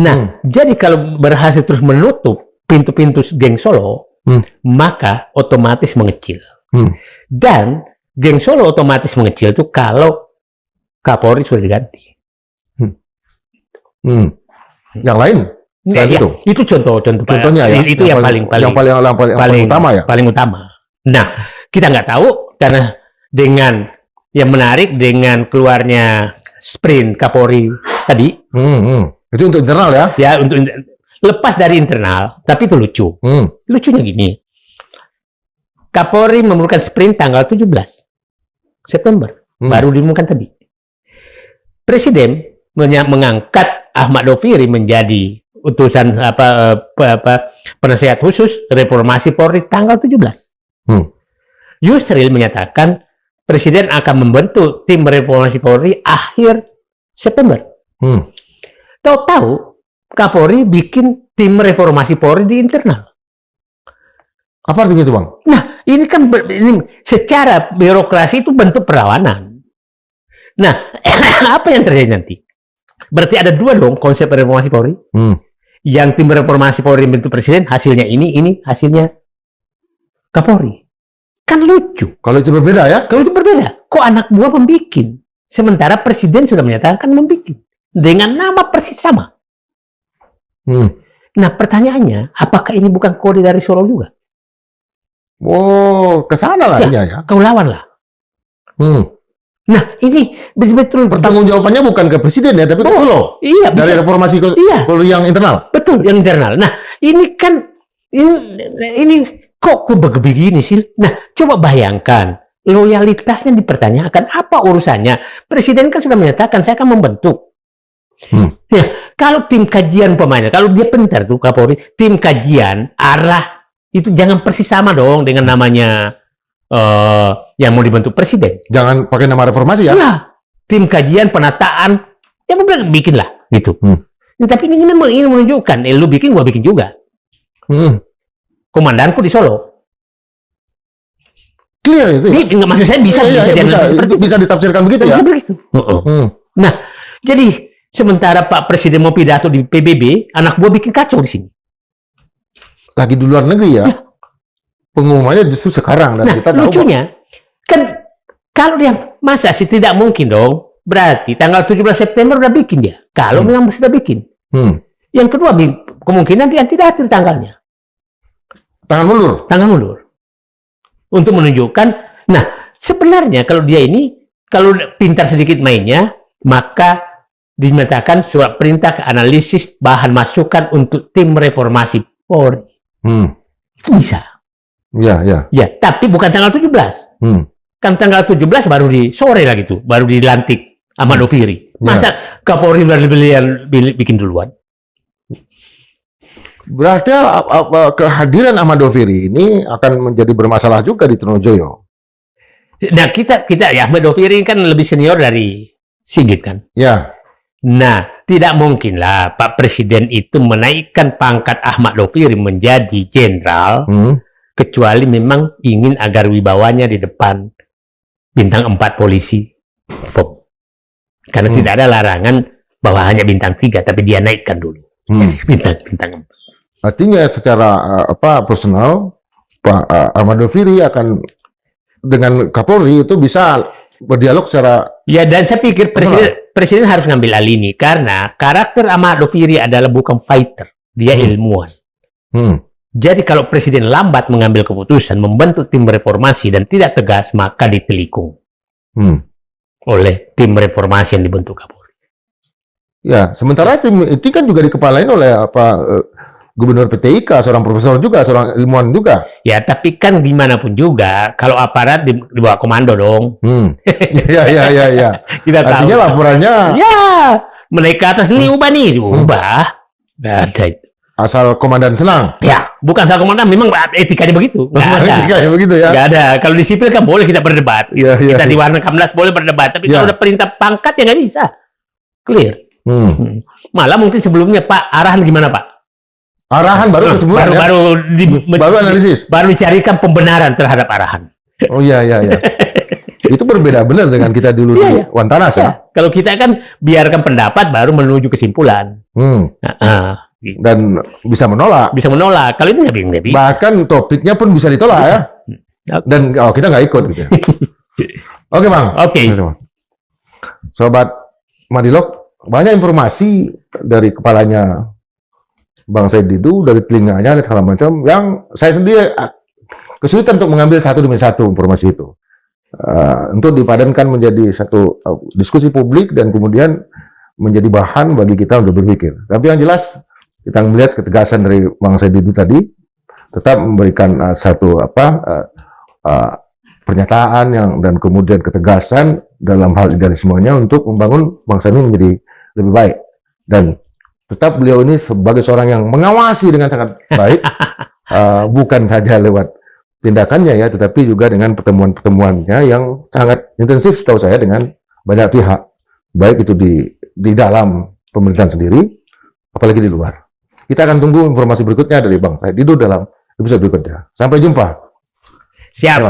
Nah, jadi kalau berhasil terus menutup pintu-pintu geng Solo, maka otomatis mengecil. Dan geng Solo otomatis mengecil itu kalau Kapolri sudah diganti. Yang lain? Itu contohnya ya. Itu yang paling utama ya. Paling utama. Nah, kita nggak tahu karena dengan yang menarik dengan keluarnya sprint Kapolri tadi. Itu untuk internal ya? Ya, untuk lepas dari internal, tapi itu lucu. Lucunya gini. Kapolri memerlukan sprint tanggal 17 September. Baru diumumkan tadi. Presiden mengangkat Ahmad Doviri menjadi utusan penasehat khusus reformasi Polri tanggal 17. Yusril menyatakan Presiden akan membentuk tim reformasi Polri akhir September. Tahu-tahu Kapolri bikin tim reformasi Polri di internal. Apa artinya itu Bang? Nah, ini kan secara birokrasi itu bentuk perlawanan. Nah, apa yang terjadi nanti? Berarti ada 2 dong konsep reformasi Polri. Yang tim reformasi Polri bentuk presiden, hasilnya ini hasilnya Kapolri. Kan lucu. Kalau itu berbeda ya? Kalau itu berbeda. Kok anak buah membikin? Sementara presiden sudah menyatakan membikin. Dengan nama persis sama. Nah, pertanyaannya, apakah ini bukan kode dari Solo juga? Oh, kesana lah ya. Kau lawan lah. Nah, ini betul-betul Pertanggungjawabannya bukan ke presiden ya, tapi ke Solo. Iya, Dari bisa. reformasi Iya. yang internal. Betul, yang internal. Nah, ini kan ini kok begini sih? Nah, coba bayangkan loyalitasnya dipertanyakan. Apa urusannya? Presiden kan sudah menyatakan saya akan membentuk. Ya, kalau tim kajian pemainnya, kalau dia pintar tuh Kapolri, tim kajian arah itu jangan persis sama dong dengan namanya yang mau dibentuk presiden. Jangan pakai nama reformasi ya. Ya, tim kajian penataan, ya bikinlah gitu. Tapi ini memang ini menunjukkan, lu bikin, gua bikin juga. Komandanku di Solo. Clear itu ya? Nggak, maksud saya bisa bisa ditafsirkan begitu ya? Bisa begitu. Nah, jadi sementara Pak Presiden mau pidato di PBB, anak gua bikin kacau di sini. Lagi di luar negeri ya? Pengumumannya justru sekarang. Dan Nah, kita tahu lucunya, kan kalau dia, masa sih tidak mungkin dong. Berarti tanggal 17 September udah bikin dia. Kalau memang sudah bikin. Yang kedua, kemungkinan dia tidak akhir tanggalnya. Tangan mundur. Tangan mundur. Untuk menunjukkan, nah sebenarnya kalau dia ini, kalau pintar sedikit mainnya, maka dinyatakan surat perintah analisis bahan masukan untuk tim reformasi Polri. Itu bisa. Ya. Ya, tapi bukan tanggal 17. Kan tanggal 17 baru di sore lah gitu, baru dilantik Ahmad Doviri. Masa Kapolri udah bikin duluan? Berarti kehadiran Ahmad Doviri ini akan menjadi bermasalah juga di Trunojoyo. Nah, kita ya Ahmad Doviri kan lebih senior dari Sigit kan? Ya. Nah, tidak mungkin lah Pak Presiden itu menaikkan pangkat Ahmad Doviri menjadi jenderal, kecuali memang ingin agar wibawanya di depan bintang 4 polisi. Karena tidak ada larangan bahwa hanya bintang 3, tapi dia naikkan dulu. Jadi bintang 4. Artinya secara personal Pak Ahmad Doviri akan dengan Kapolri itu bisa berdialog secara. Ya, dan saya pikir presiden harus ngambil alih ini karena karakter Ahmad Doviri adalah bukan fighter, dia ilmuwan. Jadi kalau presiden lambat mengambil keputusan membentuk tim reformasi dan tidak tegas, maka ditelikung oleh tim reformasi yang dibentuk Kapolri. Ya, sementara tim itu kan juga dikepalain oleh Gubernur PTIK, seorang profesor juga, seorang ilmuwan juga. Ya, tapi kan gimana pun juga, kalau aparat di bawah komando dong. Ya. Kita artinya tahu. laporannya. Ya, menaik ke atas ini ubah nih, ubah. Nggak ada itu. Asal komandan senang. Ya, bukan asal komandan, memang etikanya begitu. Nggak ada. Etikanya begitu ya. Nggak ada. Kalau di sipil kan boleh kita berdebat. Kita di Warna Kamlas boleh berdebat, tapi kalau udah perintah pangkat ya nggak bisa. Clear. Malah mungkin sebelumnya Pak, arahan gimana Pak? Arahan baru kesimpulan ya? Baru analisis. Baru dicarikan pembenaran terhadap arahan. Oh iya. Itu berbeda benar dengan kita dulu di Wantanas ya. Kalau kita kan biarkan pendapat baru menuju kesimpulan. Dan bisa menolak. Bisa menolak. Kalau itu nggak bisa. Bahkan topiknya pun bisa ditolak ya. Dan kita nggak ikut gitu. Oke Bang. Oke. Sobat Madilog, banyak informasi dari kepalanya Bang Said Didu, dari telinganya dan segala macam, yang saya sendiri kesulitan untuk mengambil satu demi satu informasi itu untuk dipadankan menjadi satu diskusi publik dan kemudian menjadi bahan bagi kita untuk berpikir. Tapi yang jelas kita melihat ketegasan dari Bang Said Didu tadi, tetap memberikan satu pernyataan yang dan kemudian ketegasan dalam hal idealismenya untuk membangun bangsa ini menjadi lebih baik. Dan tetap beliau ini sebagai seorang yang mengawasi dengan sangat baik, bukan saja lewat tindakannya ya, tetapi juga dengan pertemuan-pertemuannya yang sangat intensif setahu saya dengan banyak pihak, baik itu di dalam pemerintahan sendiri, apalagi di luar. Kita akan tunggu informasi berikutnya dari Bang Said Didu dalam episode berikutnya. Sampai jumpa. Siap.